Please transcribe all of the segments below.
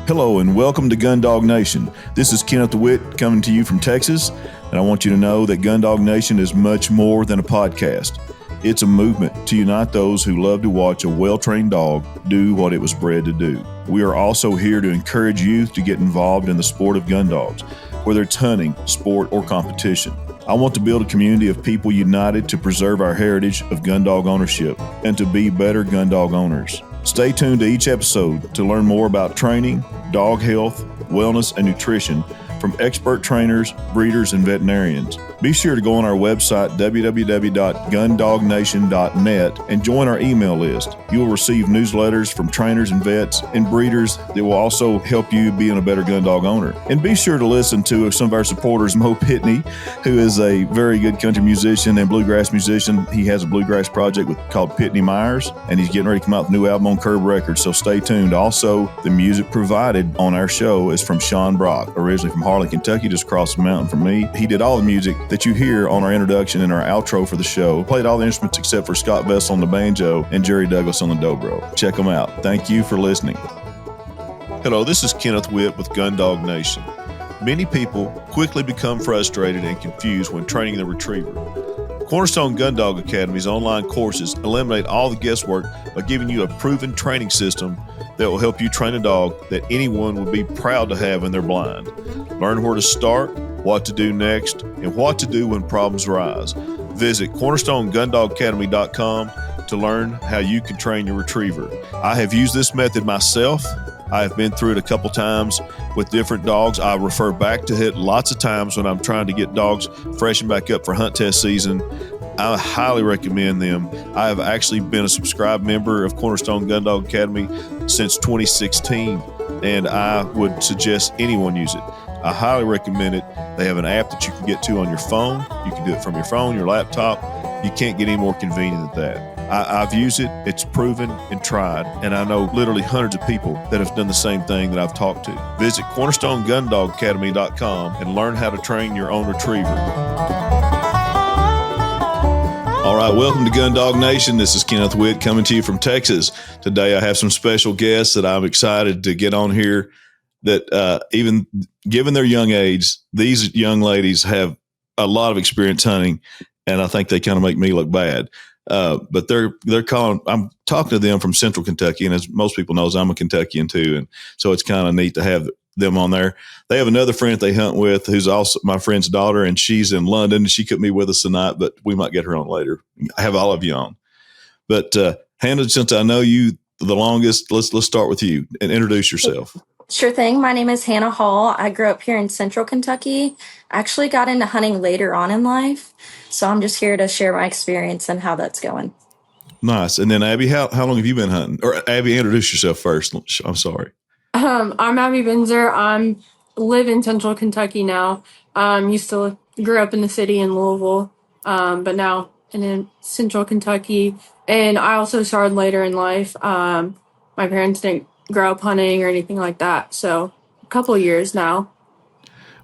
Hello and welcome to Gundog Nation. This is Kenneth DeWitt coming to you from Texas, and I want you to know that Gundog Nation is much more than a podcast. It's a movement to unite those who love to watch a well-trained dog do what it was bred to do. We are also here to encourage youth to get involved in the sport of gun dogs, whether it's hunting, sport, or competition. I want to build a community of people united to preserve our heritage of gun dog ownership and to be better gun dog owners. Stay tuned to each episode to learn more about training, dog health, wellness, and nutrition from expert trainers, breeders, and veterinarians. Be sure to go on our website, www.gundognation.net, and join our email list. You will receive newsletters from trainers and vets and breeders that will also help you being a better gun dog owner. And be sure to listen to some of our supporters, Mo Pitney, who is a very good country musician and bluegrass musician. He has a bluegrass project called Pitney Myers, and he's getting ready to come out with a new album on Curb Records, so stay tuned. Also, the music provided on our show is from Sean Brock, originally from Harlan, Kentucky, just across the mountain from me. He did all the music that you hear on our introduction and our outro for the show. Played all the instruments except for Scott Vessel on the banjo and Jerry Douglas on the dobro. Check them out. Thank you for listening. Hello, this is Kenneth Witt with Gundog Nation. Many people quickly become frustrated and confused when training the retriever. Cornerstone Gun Dog Academy's online courses eliminate all the guesswork by giving you a proven training system that will help you train a dog that anyone would be proud to have in their blind. Learn where to start, what to do next, and what to do when problems arise. Visit cornerstonegundogacademy.com to learn how you can train your retriever. I have used this method myself. I have been through it a couple times with different dogs. I refer back to it lots of times when I'm trying to get dogs freshened back up for hunt test season. I highly recommend them. I have actually been a subscribed member of Cornerstone Gun Dog Academy since 2016, and I would suggest anyone use it. I highly recommend it. They have an app that you can get to on your phone. You can do it from your phone, your laptop. You can't get any more convenient than that. I've used it. It's proven and tried. And I know literally hundreds of people that have done the same thing that I've talked to. Visit cornerstonegundogacademy.com and learn how to train your own retriever. All right, welcome to Gun Dog Nation. This is Kenneth Witt coming to you from Texas. Today I have some special guests that I'm excited to get on here that even given their young age, these young ladies have a lot of experience hunting, and I think they kind of make me look bad. But they're calling. I'm talking to them from Central Kentucky, and as most people knows, I'm a Kentuckian too, and so it's kind of neat to have them on there. They have another friend that they hunt with, who's also my friend's daughter, and she's in London. She couldn't be with us tonight, but we might get her on later. I have all of you on, but Hannah, since I know you the longest, let's start with you and introduce yourself. Sure thing. My name is Hannah Hall. I grew up here in Central Kentucky. I actually got into hunting later on in life, so I'm just here to share my experience and how that's going. Nice. And then Abby, how long have you been hunting? Or Abby, introduce yourself first. I'm sorry. I'm Abbie Binzer. I live in Central Kentucky now. Used to grew up in the city in Louisville, but now in Central Kentucky. And I also started later in life. My parents didn't grow up hunting or anything like that, so a couple of years now.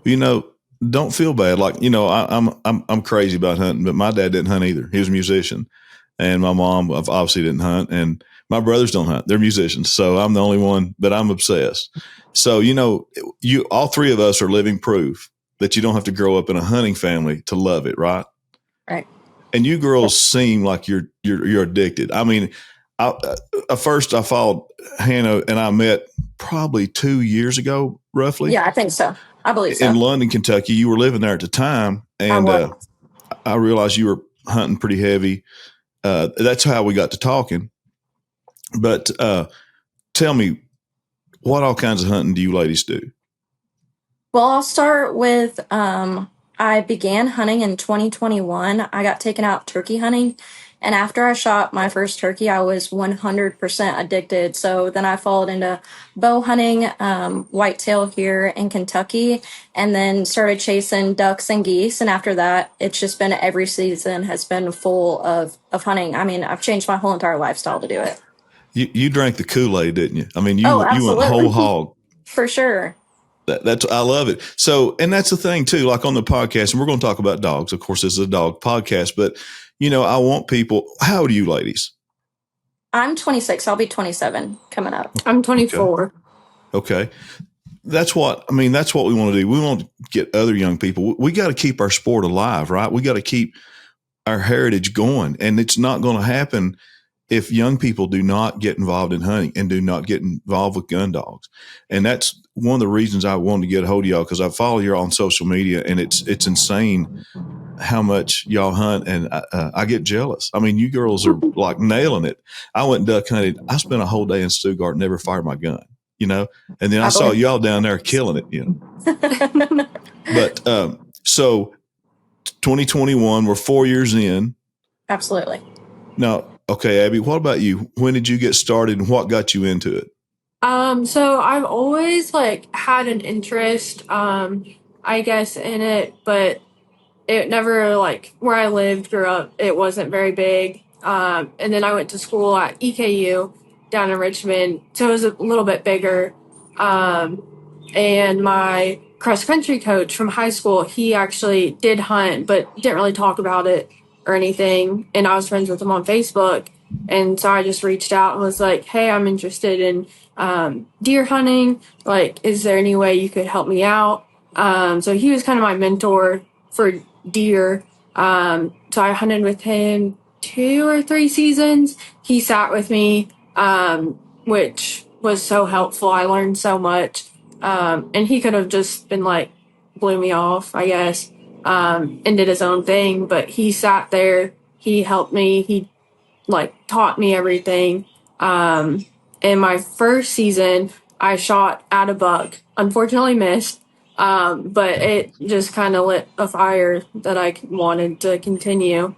You know, don't feel bad. Like, you know, I'm crazy about hunting, but my dad didn't hunt either. He was a musician, and my mom obviously didn't hunt, and my brothers don't hunt. They're musicians, so I'm the only one, but I'm obsessed. So, you know, all three of us are living proof that you don't have to grow up in a hunting family to love it, right? Right. And you girls seem like you're addicted. I mean, first I followed Hannah, and I met probably 2 years ago, roughly. Yeah, I think so. I believe so. In London, Kentucky. You were living there at the time, and I realized you were hunting pretty heavy. That's how we got to talking. But tell me, what all kinds of hunting do you ladies do? Well, I'll start with I began hunting in 2021. I got taken out turkey hunting. And after I shot my first turkey, I was 100% addicted. So then I followed into bow hunting, whitetail here in Kentucky, and then started chasing ducks and geese. And after that, it's just been every season has been full of hunting. I mean, I've changed my whole entire lifestyle to do it. You drank the Kool-Aid, didn't you? I mean, you went whole hog. For sure. That's I love it. So, and that's the thing too, like on the podcast, and we're going to talk about dogs. Of course, this is a dog podcast, but you know, I want people, how old are you ladies? I'm 26. I'll be 27 coming up. I'm 24. Okay. That's what we want to do. We want to get other young people. We got to keep our sport alive, right? We got to keep our heritage going. And it's not going to happen if young people do not get involved in hunting and do not get involved with gun dogs. And that's one of the reasons I wanted to get a hold of y'all, because I follow you on social media, and it's insane how much y'all hunt, and I get jealous. I mean, you girls are like nailing it. I went duck hunting. I spent a whole day in Stuttgart, never fired my gun, and then I saw y'all down there killing it, But so 2021, we're 4 years in. Absolutely. Now, okay, Abby, what about you? When did you get started, and what got you into it? So I've always had an interest, I guess, in it, but it never where I lived, grew up, it wasn't very big. And then I went to school at EKU down in Richmond, so it was a little bit bigger. And my cross country coach from high school, he actually did hunt, but didn't really talk about it or anything. And I was friends with him on Facebook. And so I just reached out and was like, hey, I'm interested in deer hunting. Is there any way you could help me out? So he was kind of my mentor for deer. So I hunted with him 2 or 3 seasons. He sat with me, which was so helpful. I learned so much. And he could have just been blew me off, I guess, and did his own thing. But he sat there, he helped me, he taught me everything. In my first season, I shot at a buck, unfortunately missed. But it just kind of lit a fire that I wanted to continue.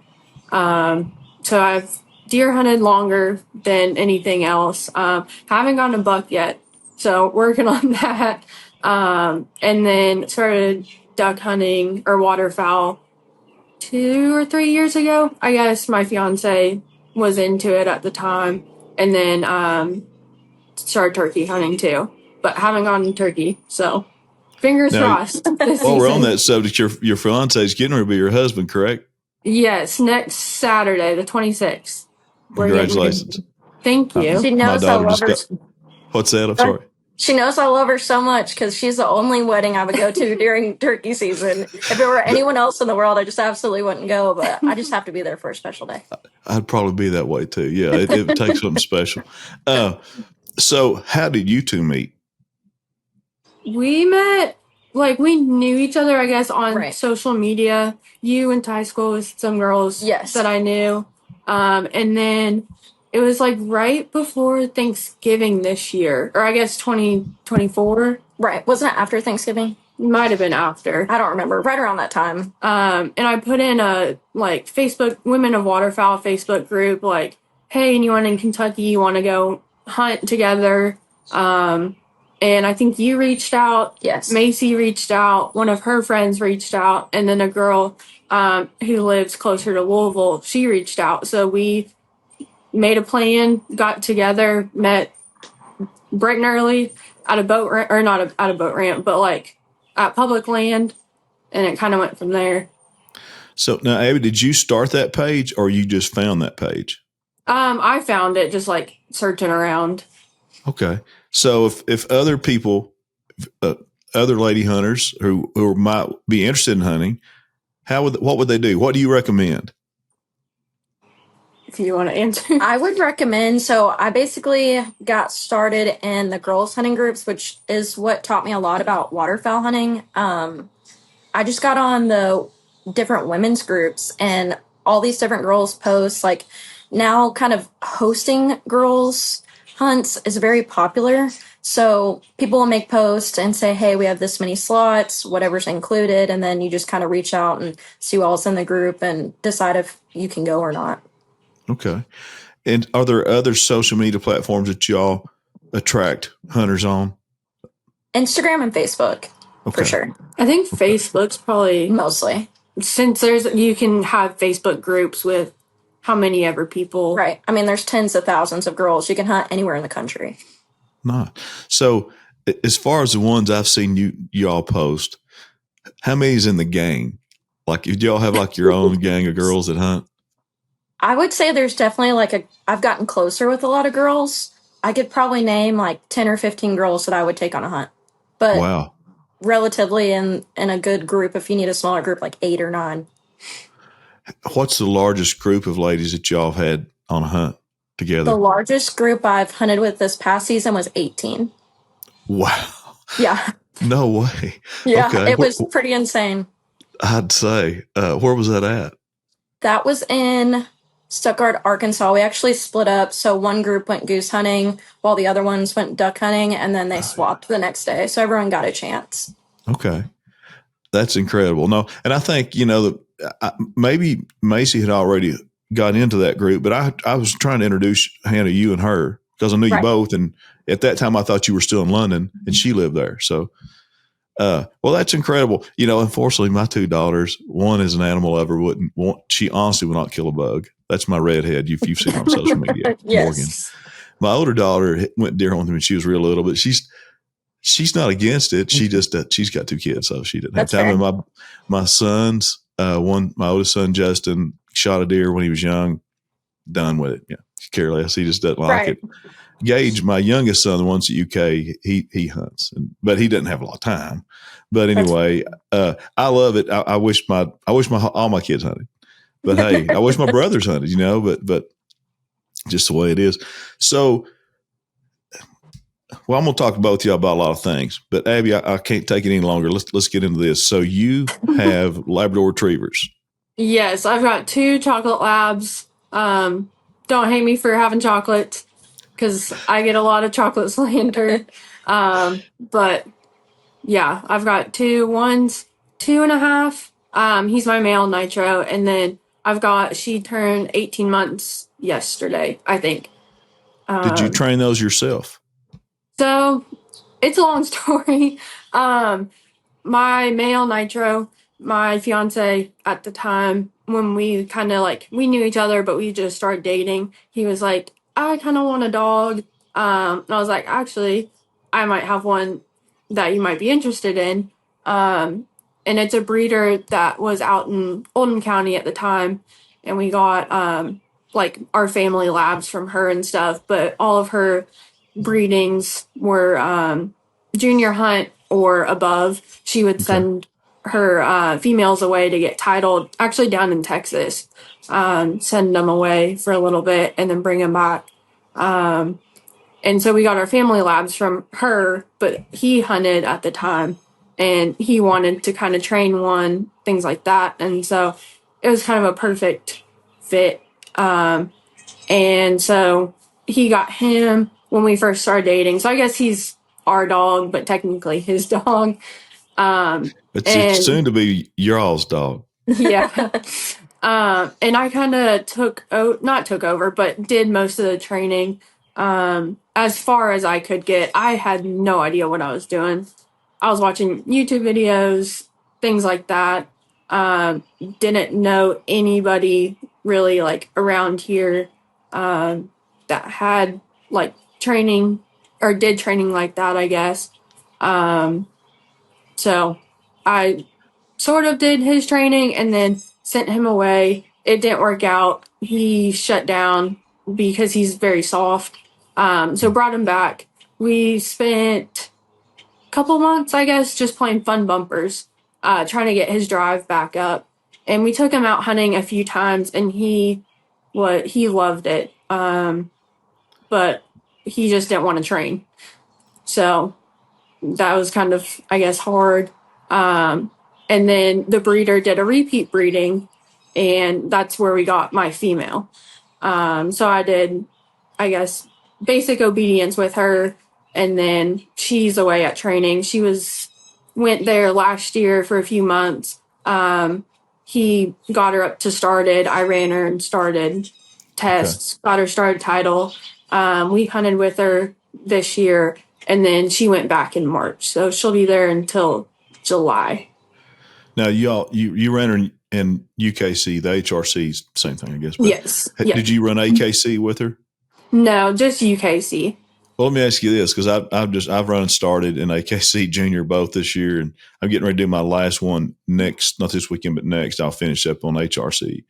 So I've deer hunted longer than anything else. Haven't gotten a buck yet, so working on that. And then started duck hunting or waterfowl 2 or 3 years ago. I guess my fiance was into it at the time, and then started turkey hunting too, but haven't gotten turkey, so fingers crossed. While we're on that subject, your fiance is getting ready to be your husband, correct? Yes, next Saturday, the 26th. Congratulations. Thank you. She knows I love her. What's that? I'm sorry. She knows I love her so much because she's the only wedding I would go to during turkey season. If it were anyone else in the world, I just absolutely wouldn't go, but I just have to be there for a special day. I'd probably be that way too. Yeah, it takes something special. So how did you two meet? We met, we knew each other, I guess, on social media. You went to high school with some girls that I knew. And then it was right before Thanksgiving this year, or I guess 2024. Right. Wasn't it after Thanksgiving? Might have been after. I don't remember. Right around that time. And I put in a Facebook Women of Waterfowl Facebook group, hey, anyone in Kentucky, you want to go hunt together? And I think you reached out. Yes. Macy reached out. One of her friends reached out. And then a girl who lives closer to Louisville, she reached out. So we made a plan, got together, met bright and early at a boat ramp, or not at a boat ramp, but at public land. And it kind of went from there. So now, Abby, did you start that page, or you just found that page? I found it just searching around. Okay. So if other people, other lady hunters who might be interested in hunting, what would they do? What do you recommend? If you want to answer. I would recommend, so I basically got started in the girls hunting groups, which is what taught me a lot about waterfowl hunting. I just got on the different women's groups, and all these different girls post, now kind of hosting girls hunts is very popular. So people will make posts and say, hey, we have this many slots, whatever's included. And then you just kind of reach out and see who else in the group and decide if you can go or not. Okay. And are there other social media platforms that y'all attract hunters on? Instagram and Facebook, for sure. I think Facebook's probably mostly. Since you can have Facebook groups with how many ever people. Right. I mean, there's tens of thousands of girls. You can hunt anywhere in the country. Nice. So as far as the ones I've seen y'all post, how many is in the gang? Do y'all have your own gang of girls that hunt? I would say there's definitely I've gotten closer with a lot of girls. I could probably name like 10 or 15 girls that I would take on a hunt. But Wow. relatively in a good group, if you need a smaller group, like 8 or 9. What's the largest group of ladies that y'all have had on a hunt The together? largest group I've hunted with this past season was 18. Wow. Yeah. No way. Yeah. Okay. It was pretty insane. I'd say, where was that at? That was in Stuttgart, Arkansas. We actually split up. So one group went goose hunting while the other ones went duck hunting, and then they swapped the next day. So everyone got a chance. Okay. That's incredible. No, and I think, maybe Macy had already got into that group, but I was trying to introduce Hannah, you and her, because I knew you both. And at that time, I thought you were still in London and she lived there. So, well, that's incredible. Unfortunately, my 2 daughters, one is an animal lover, she honestly would not kill a bug. That's my redhead. If you've seen her on social media, Yes. Morgan. My older daughter went deer hunting when she was real little, but she's not against it. She just she's got 2 kids, so she didn't have time. And my sons, my oldest son Justin shot a deer when he was young. Done with it. Yeah, care less. He just doesn't like it. Gage, my youngest son, the one's at UK, he hunts, but he doesn't have a lot of time. But anyway, I love it. I wish all my kids hunted, but hey, I wish my brothers hunted. But just the way it is. So. Well, I'm going to talk to both of y'all about a lot of things, but Abby, I can't take it any longer. Let's get into this. So you have Labrador retrievers. Yes, I've got 2 chocolate labs. Don't hate me for having chocolate because I get a lot of chocolate slander. But yeah, I've got 2. One's 2.5. He's my male Nitro, and then she turned 18 months yesterday, I think. Did you train those yourself? So it's a long story. My male Nitro, my fiance at the time, when we kind of we knew each other, but we just started dating, he was like, I kind of want a dog. And I was like, actually, I might have one that you might be interested in. And it's a breeder that was out in Oldham County at the time. And we got our family labs from her and stuff, but all of her breedings were junior hunt or above. She would send her females away to get titled, actually down in Texas, send them away for a little bit and then bring them back. And so we got our family labs from her, but he hunted at the time and he wanted to kind of train one, things like that. And so it was kind of a perfect fit. And so he got him when we first started dating. So I guess he's our dog, but technically his dog. It's soon to be your all's dog. Yeah. And I kind of not took over, but did most of the training as far as I could get. I had no idea what I was doing. I was watching YouTube videos, things like that. Didn't know anybody really around here that had training or did training like that, I guess. So I sort of did his training and then sent him away. It didn't work out. He shut down because he's very soft. So brought him back. We spent a couple months, I guess, just playing fun bumpers, trying to get his drive back up. And we took him out hunting a few times and he loved it. But he just didn't want to train. So that was kind of, I guess, hard. And then the breeder did a repeat breeding, and that's where we got my female. So I did, I guess, basic obedience with her, and then she's away at training. Went there last year for a few months. He got her up to started. I ran her and started tests, got her started title. We hunted with her this year, and then she went back in March. So she'll be there until July. Now, you ran her in UKC, the HRC, same thing, I guess. But yes. Did you run AKC with her? No, just UKC. Well, let me ask you this, because I've run and started in AKC Junior both this year, and I'm getting ready to do my last one next, not this weekend, but next. I'll finish up on HRC.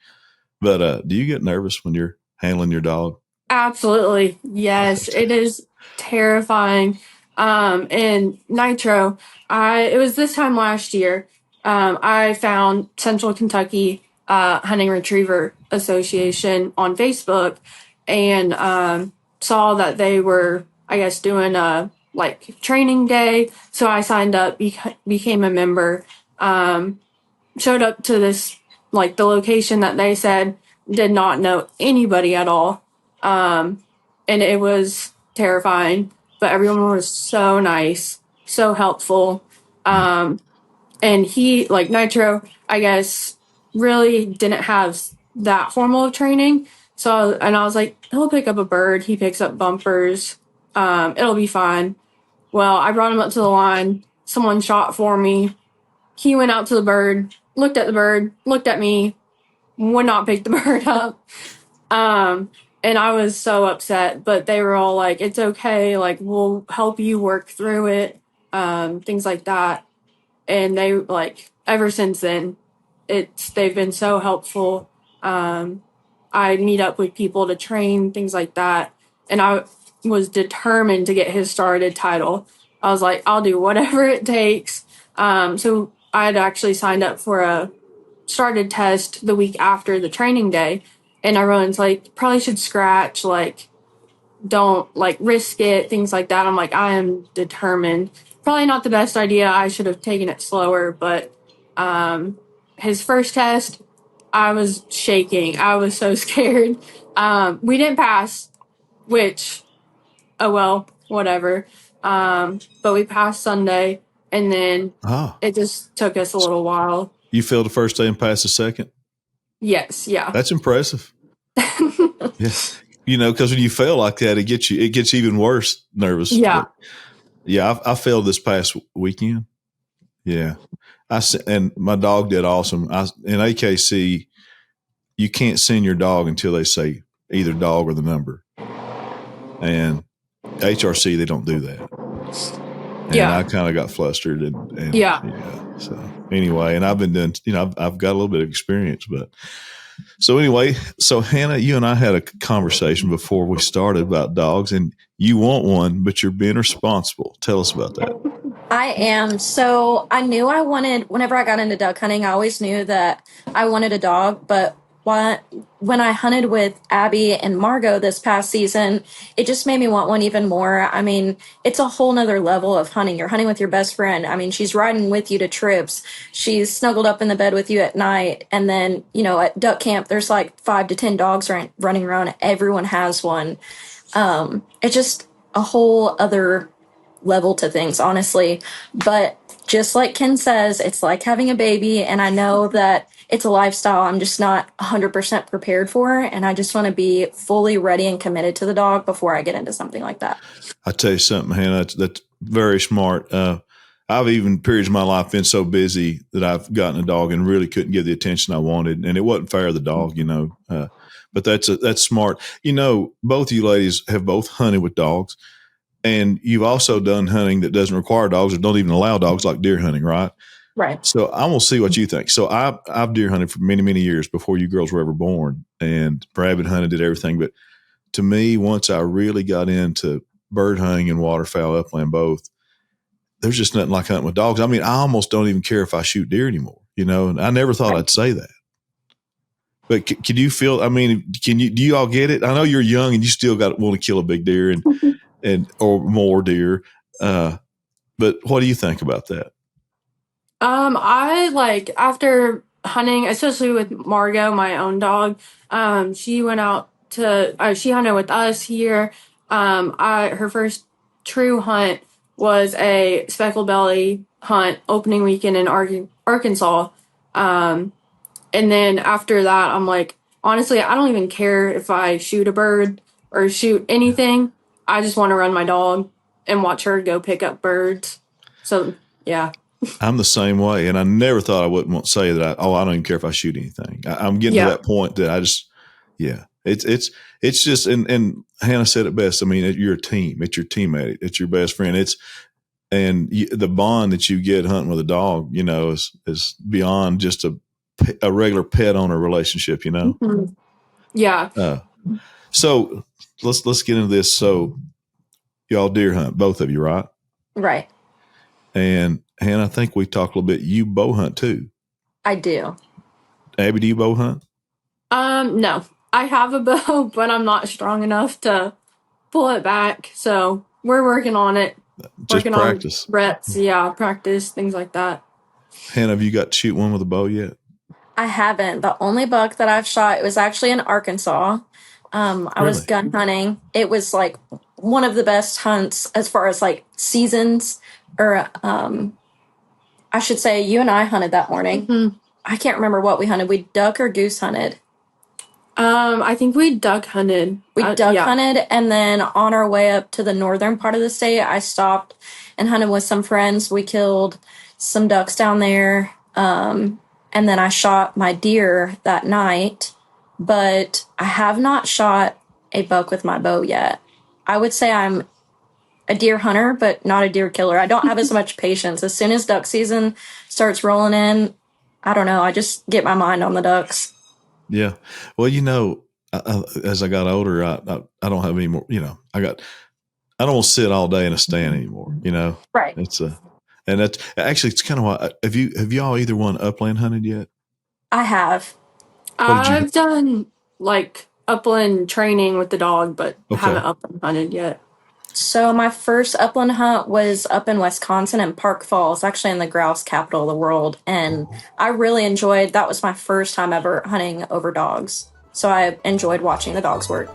But do you get nervous when you're handling your dog? Absolutely. Yes, it is terrifying. And Nitro, it was this time last year. I found Central Kentucky Hunting Retriever Association on Facebook and saw that they were, I guess, doing a like training day. So I signed up, became a member. Showed up to this like the location that they said, did not know anybody at all, and it was terrifying, but everyone was so nice, so helpful. And he, like Nitro, I guess, really didn't have that formal of training. So, and I was like, he'll pick up a bird, he picks up bumpers, it'll be fine. Well, I brought him up to the line, someone shot for me, he went out to the bird, the bird, looked at me, would not pick the bird up. And I was so upset, but they were all like, it's okay, like, we'll help you work through it, things like that. And they, like, ever since then, they've been so helpful. I meet up with people to train, things like that. And I was determined to get his started title. I was like, I'll do whatever it takes. So I had actually signed up for a started test the week after the training day. And everyone's like, probably should scratch, like, don't like risk it, things like that. I'm like, I am determined. Probably not the best idea. I should have taken it slower, but his first test, I was shaking. I was so scared. We didn't pass, which, oh well, whatever. But we passed Sunday, and then it just took us a little while. You failed the first day and passed the second? Yes, yeah. That's impressive. Yes. Because when you fail like that, it gets even worse nervous. Yeah. But yeah, I failed this past weekend. Yeah. And my dog did awesome. In AKC, you can't send your dog until they say either dog or the number. And HRC, they don't do that. And I kind of got flustered and So anyway, and I've been doing, I've got a little bit of experience, but so anyway, so Hannah, you and I had a conversation before we started about dogs, and you want one, but you're being responsible. Tell us about that. I am. So I knew I wanted, whenever I got into duck hunting, I always knew that I wanted a dog, but when I hunted with Abby and Margot this past season, it just made me want one even more. I mean, it's a whole nother level of hunting. You're hunting with your best friend. I mean, she's riding with you to trips. She's snuggled up in the bed with you at night. And then, at duck camp, there's like 5 to 10 dogs running around. Everyone has one. It's just a whole other level to things, honestly. But just like Ken says, it's like having a baby, and I know that it's a lifestyle I'm just not 100% prepared for, and I just want to be fully ready and committed to the dog before I get into something like that. I tell you something, Hannah, that's very smart. I've even periods of my life been so busy that I've gotten a dog and really couldn't give the attention I wanted, and it wasn't fair to the dog, but that's smart. Both of you ladies have both hunted with dogs. And you've also done hunting that doesn't require dogs or don't even allow dogs, like deer hunting, right? Right. So I'm going to see what you think. So I've deer hunted for many, many years before you girls were ever born, and rabbit hunted, did everything. But to me, once I really got into bird hunting and waterfowl, upland both, there's just nothing like hunting with dogs. I mean, I almost don't even care if I shoot deer anymore, and I never thought I'd say that. But can you feel, do you all get it? I know you're young and you still want to kill a big deer or more deer. But what do you think about that? I like after hunting, especially with Margot, my own dog. She went out to she hunted with us here. Her first true hunt was a speckled belly hunt opening weekend in Arkansas. And then after that, I'm like, honestly, I don't even care if I shoot a bird or shoot anything. I just want to run my dog and watch her go pick up birds. So, yeah. I'm the same way. And I never thought I wouldn't want to say that. I don't even care if I shoot anything. I'm getting to that point that I just, it's just, and Hannah said it best. I mean, you're a team. It's your teammate. It's your best friend. The bond that you get hunting with a dog, is beyond just a regular pet owner relationship, Mm-hmm. Yeah. So let's get into this. So y'all deer hunt, both of you, right? Right. And Hannah, I think we talked a little bit. You bow hunt too. I do. Abby, do you bow hunt? No. I have a bow, but I'm not strong enough to pull it back. So we're working on it. Just Working practice. on reps, practice, things like that. Hannah, have you got to shoot one with a bow yet? I haven't. The only buck that I've shot, it was actually in Arkansas. I was Really? gun hunting. It was like one of the best hunts as far as like seasons, or I should say, you and I hunted that morning. Mm-hmm. I can't remember what we hunted. We duck or goose hunted. I think we duck hunted. We duck Yeah. hunted, and then on our way up to the northern part of the state, I stopped and hunted with some friends. We killed some ducks down there, and then I shot my deer that night. But I have not shot a buck with my bow yet. I would say I'm a deer hunter, but not a deer killer. I don't have as much patience. As soon as duck season starts rolling in, I don't know. I just get my mind on the ducks. Yeah. Well, as I got older, I don't have any more. I don't want to sit all day in a stand anymore. Right. And that's actually, it's kind of why. Have y'all either one upland hunted yet? I have. I've done like upland training with the dog, but haven't upland hunted yet. So my first upland hunt was up in Wisconsin in Park Falls, actually in the grouse capital of the world. And I really enjoyed, that was my first time ever hunting over dogs. So I enjoyed watching the dogs work.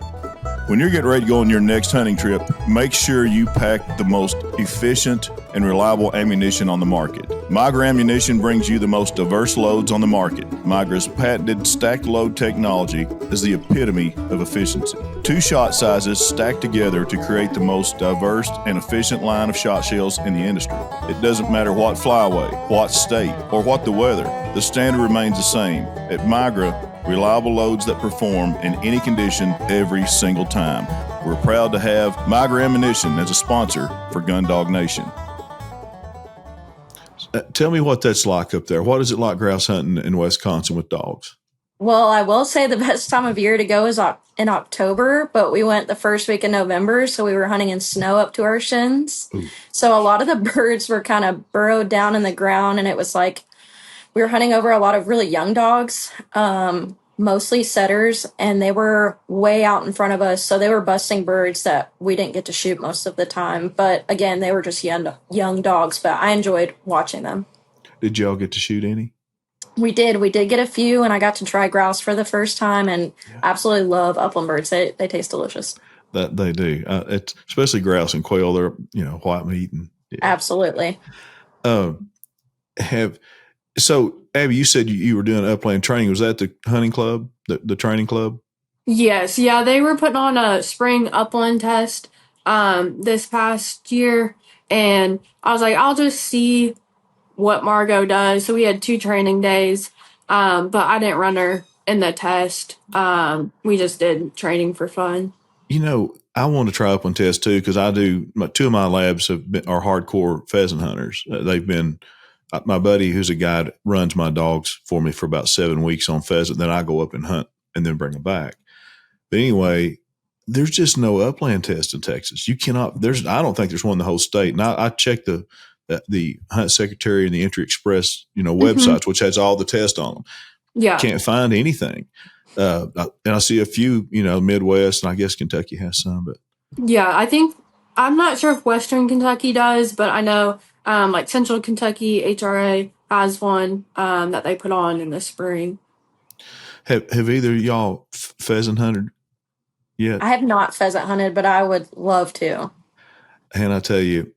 When you're getting ready to go on your next hunting trip, make sure you pack the most efficient and reliable ammunition on the market. Migra Ammunition brings you the most diverse loads on the market. Migra's patented stacked load technology is the epitome of efficiency. 2 shot sizes stacked together to create the most diverse and efficient line of shot shells in the industry. It doesn't matter what flyway, what state, or what the weather, the standard remains the same. At Migra, reliable loads that perform in any condition every single time. We're proud to have Migra Ammunition as a sponsor for Gundog Nation. Tell me what that's like up there. What is it like grouse hunting in Wisconsin with dogs? Well, I will say the best time of year to go is in October, but we went the first week of November, so we were hunting in snow up to our shins. Ooh. So a lot of the birds were kind of burrowed down in the ground, and it was like we were hunting over a lot of really young dogs, mostly setters, and they were way out in front of us. So they were busting birds that we didn't get to shoot most of the time. But again, they were just young dogs, but I enjoyed watching them. Did y'all get to shoot any? We did. We did get a few, and I got to try grouse for the first time, and absolutely love upland birds. They taste delicious. That they do. It's especially grouse and quail. They're white meat and Absolutely. So, Abby, you said you were doing upland training. Was that the hunting club, the training club? Yes. Yeah, they were putting on a spring upland test this past year, and I was like, I'll just see what Margot does. So we had 2 training days, but I didn't run her in the test. We just did training for fun. I want to try upland test too, because I do. 2 of my labs are hardcore pheasant hunters. They've been. My buddy, who's a guy that runs my dogs for me for about 7 weeks on pheasant, then I go up and hunt and then bring them back. But anyway, there's just no upland test in Texas. You cannot. I don't think there's one in the whole state. And I checked the Hunt Secretary and the Entry Express, websites, which has all the tests on them. Yeah, can't find anything. And I see a few, Midwest, and I guess Kentucky has some. But yeah, I'm not sure if Western Kentucky does, but I know. Like Central Kentucky HRA has one that they put on in the spring. Have either of y'all pheasant hunted yet? I have not pheasant hunted, but I would love to. And I tell you,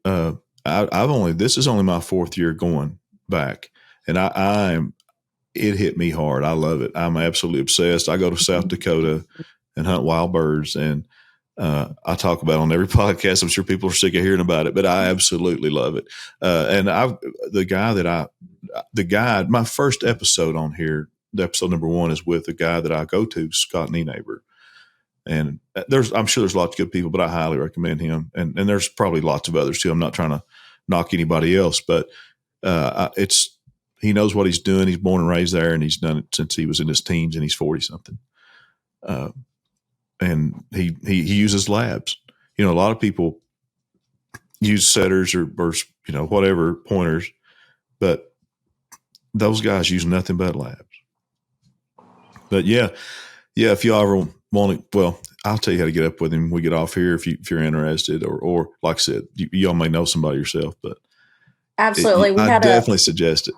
this is only my 4th year going back, and it hit me hard. I love it. I'm absolutely obsessed. I go to South Dakota and hunt wild birds, and I talk about it on every podcast. I'm sure people are sick of hearing about it, but I absolutely love it. And my first episode on here, the episode number 1 is with the guy that I go to, Scott Neighbor. And I'm sure there's lots of good people, but I highly recommend him. And there's probably lots of others too. I'm not trying to knock anybody else, but he knows what he's doing. He's born and raised there, and he's done it since he was in his teens, and he's 40 something. and he uses labs. A lot of people use setters or whatever pointers, but those guys use nothing but labs. But yeah, if you ever want to, well, I'll tell you how to get up with him when we get off here if you're interested, or like I said, y'all may know somebody yourself, but Absolutely. We I had definitely suggest it.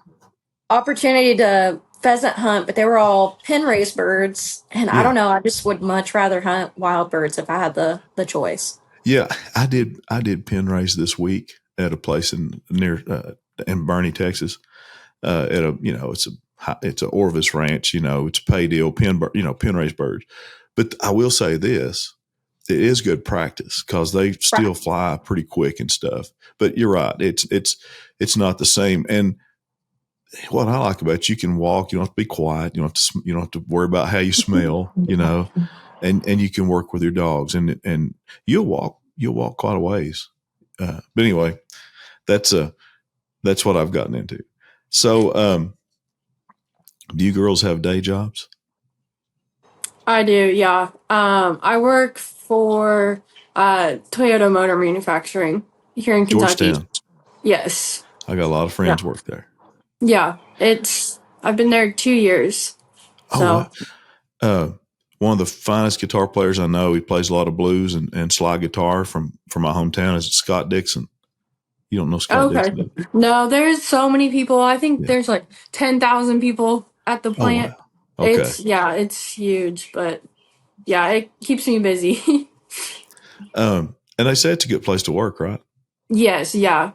Opportunity to pheasant hunt, but they were all pen raised birds, and I don't know. I just would much rather hunt wild birds if I had the choice. Yeah, I did pen raise this week at a place near Bernie, Texas. At a it's a Orvis ranch. It's a pay deal, pen raised birds. But I will say this: it is good practice because they still fly pretty quick and stuff. But you're right; it's not the same. And what I like about it, you can walk. You don't have to be quiet. You don't have to worry about how you smell. And you can work with your dogs, and you'll walk quite a ways. But anyway, that's what I've gotten into. So, do you girls have day jobs? I do, yeah. I work for Toyota Motor Manufacturing here in Kentucky. Georgetown. Yes. I got a lot of friends work there. Yeah, I've been there 2 years. So. One of the finest guitar players I know, he plays a lot of blues and slide guitar from my hometown, is Scott Dixon. You don't know Scott Dixon? No, there's so many people. I think there's like 10,000 people at the plant. Oh, wow. Okay. It's huge, but yeah, it keeps me busy. And they say it's a good place to work, right? Yes, yeah.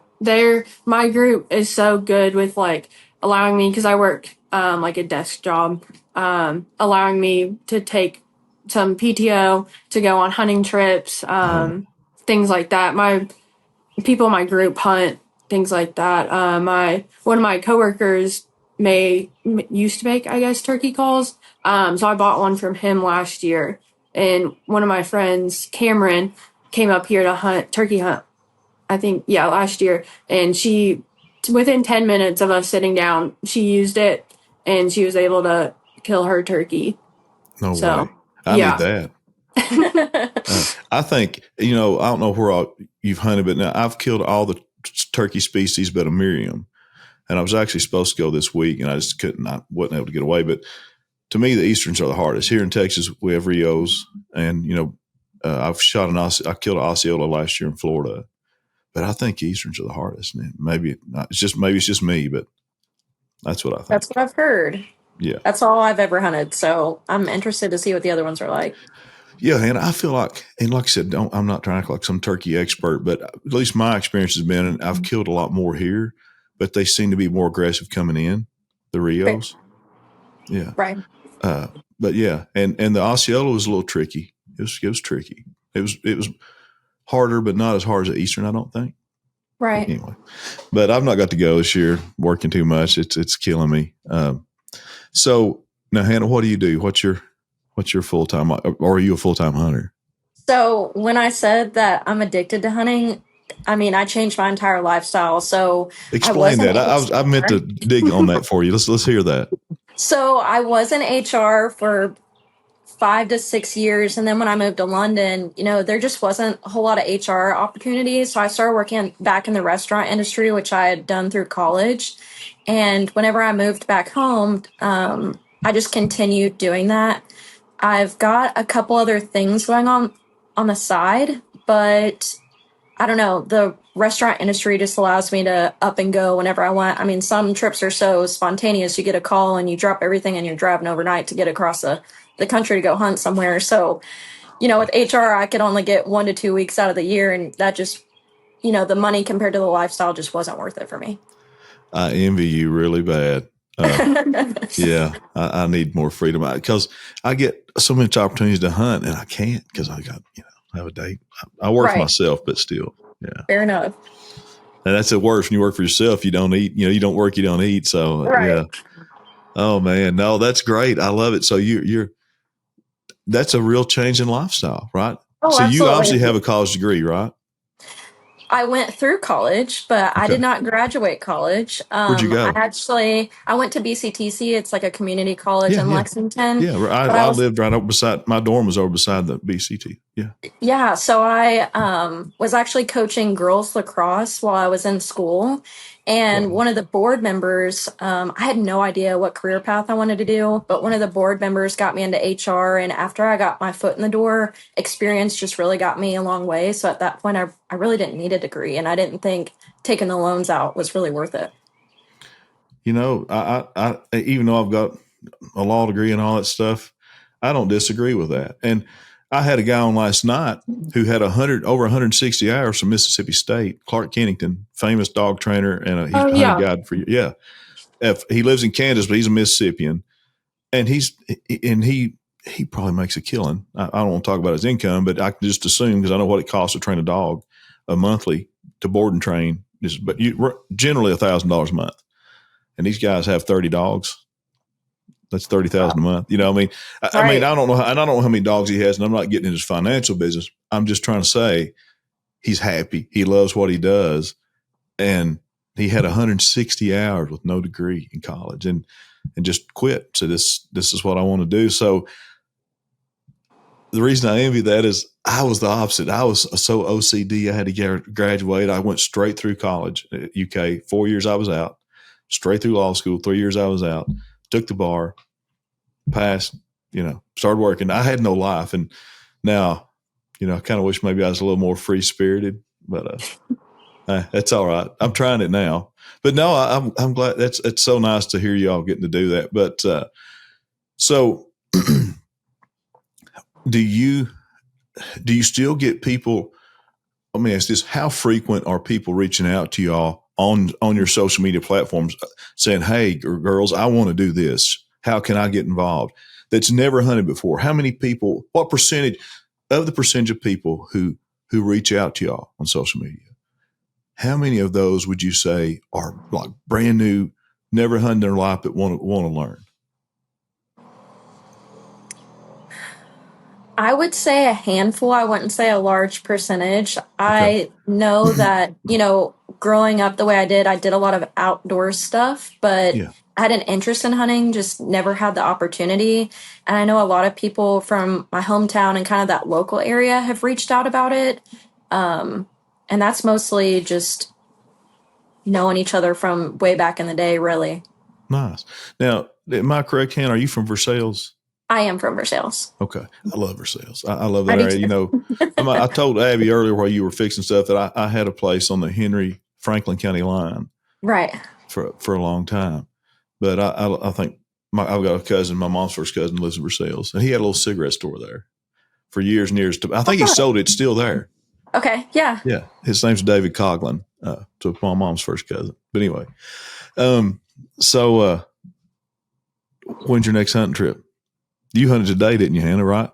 My group is so good with like allowing me, because I work like a desk job, allowing me to take some PTO to go on hunting trips, things like that. My people in my group hunt, things like that. One of my coworkers used to make, I guess, turkey calls. So I bought one from him last year, and one of my friends, Cameron, came up here to turkey hunt. I think, yeah, last year. And she, within 10 minutes of us sitting down, she used it and she was able to kill her turkey. No way. I need that. I think, I don't know where you've hunted, but now I've killed all the turkey species but a Miriam. And I was actually supposed to go this week, and I just wasn't able to get away. But to me, the Easterns are the hardest. Here in Texas, we have Rios, and, I've shot I killed an Osceola last year in Florida. But I think Easterns are the hardest. And maybe it's just me, but that's what I think. That's what I've heard. Yeah. That's all I've ever hunted. So I'm interested to see what the other ones are like. Yeah, and I feel like, and like I said, I'm not trying to act like some turkey expert, but at least my experience has been, and I've killed a lot more here, but they seem to be more aggressive coming in, the Rios. Right. Yeah. Right. But yeah, and the Osceola was a little tricky. It was tricky. It was harder, but not as hard as the Eastern, I don't think. Right. Anyway, but I've not got to go this year, working too much. It's killing me. So now, Hannah, what do you do? What's your full-time, or are you a full-time hunter? So when I said that I'm addicted to hunting, I mean, I changed my entire lifestyle. So explain that. I meant to dig on that for you. Let's hear that. So I was in HR for 5 to 6 years. And then when I moved to London, there just wasn't a whole lot of HR opportunities. So I started working back in the restaurant industry, which I had done through college. And whenever I moved back home, I just continued doing that. I've got a couple other things going on the side, but I don't know. The restaurant industry just allows me to up and go whenever I want. I mean, some trips are so spontaneous. You get a call and you drop everything and you're driving overnight to get across the country to go hunt somewhere. So, with HR, I could only get 1 to 2 weeks out of the year. And that just, the money compared to the lifestyle just wasn't worth it for me. I envy you really bad. Yeah, I need more freedom because I get so many opportunities to hunt and I can't because I got, I have a date. I work for myself, but still, yeah. Fair enough. And that's the worst. When you work for yourself, you don't eat, you don't work, you don't eat. So yeah. Oh man, no, that's great. I love it. So that's a real change in lifestyle, right? Oh, so absolutely. You obviously have a college degree, right? I went through college, but I did Okay. not graduate college. Where'd you go? I went to BCTC. It's like a community college Yeah, in yeah, Lexington. yeah. But I I was lived right up beside, my dorm was over beside the BCT. Yeah. Yeah, so I was actually coaching girls lacrosse while I was in school. And Wow. one of the board members, I had no idea what career path I wanted to do, but one of the board members got me into HR. And after I got my foot in the door, experience just really got me a long way. So at that point, I really didn't need a degree, and I didn't think taking the loans out was really worth it. You know, even though I've got a law degree and all that stuff, I don't disagree with that. And I had a guy on last night who had over 160 hours from Mississippi State, Clark Kennington, famous dog trainer, and he's Oh hunted yeah. guide for you. Yeah, he lives in Kansas, but he's a Mississippian, and he probably makes a killing. I don't want to talk about his income, but I can just assume because I know what it costs to train a dog, a monthly to board and train. But generally $1,000 a month, and these guys have 30 dogs. That's 30,000 a month. You know, I mean, Right. I don't know, and I don't know how many dogs he has, and I'm not getting into his financial business. I'm just trying to say he's happy. He loves what he does, and he had 160 hours with no degree in college, and just quit. So this is what I want to do. So the reason I envy that is I was the opposite. I was so OCD. I had to graduate. I went straight through college at UK. 4 years I was out, straight through law school. 3 years I was out, took the bar, passed, started working. I had no life. And now, I kind of wish maybe I was a little more free spirited, but that's all right. I'm trying it now. But no, I'm glad it's so nice to hear y'all getting to do that. But so do you still get people? Let me ask this: how frequent are people reaching out to y'all on your social media platforms saying, "Hey, girls, I want to do this. How can I get involved?" That's never hunted before. How many people? What percentage of people who reach out to y'all on social media? How many of those would you say are like brand new, never hunted in their life, but want to learn? I would say a handful. I wouldn't say a large percentage. Okay. I know that, growing up the way I did a lot of outdoor stuff, but Yeah. I had an interest in hunting, just never had the opportunity. And I know a lot of people from my hometown and kind of that local area have reached out about it. And that's mostly just knowing each other from way back in the day, really. Nice. Now, am I correct, Han? Are you from Versailles? I am from Versailles. Okay. I love Versailles. I love I that do area. too. I told Abby earlier while you were fixing stuff that I had a place on the Henry Franklin County line Right. for a long time. But I think I've got a cousin, my mom's first cousin lives in Versailles, and he had a little cigarette store there for years and years. I think he sold it. It's still there. Okay. Yeah. Yeah. His name's David Coughlin, to my mom's first cousin. But anyway, so when's your next hunting trip? You hunted today, didn't you, Hannah, right?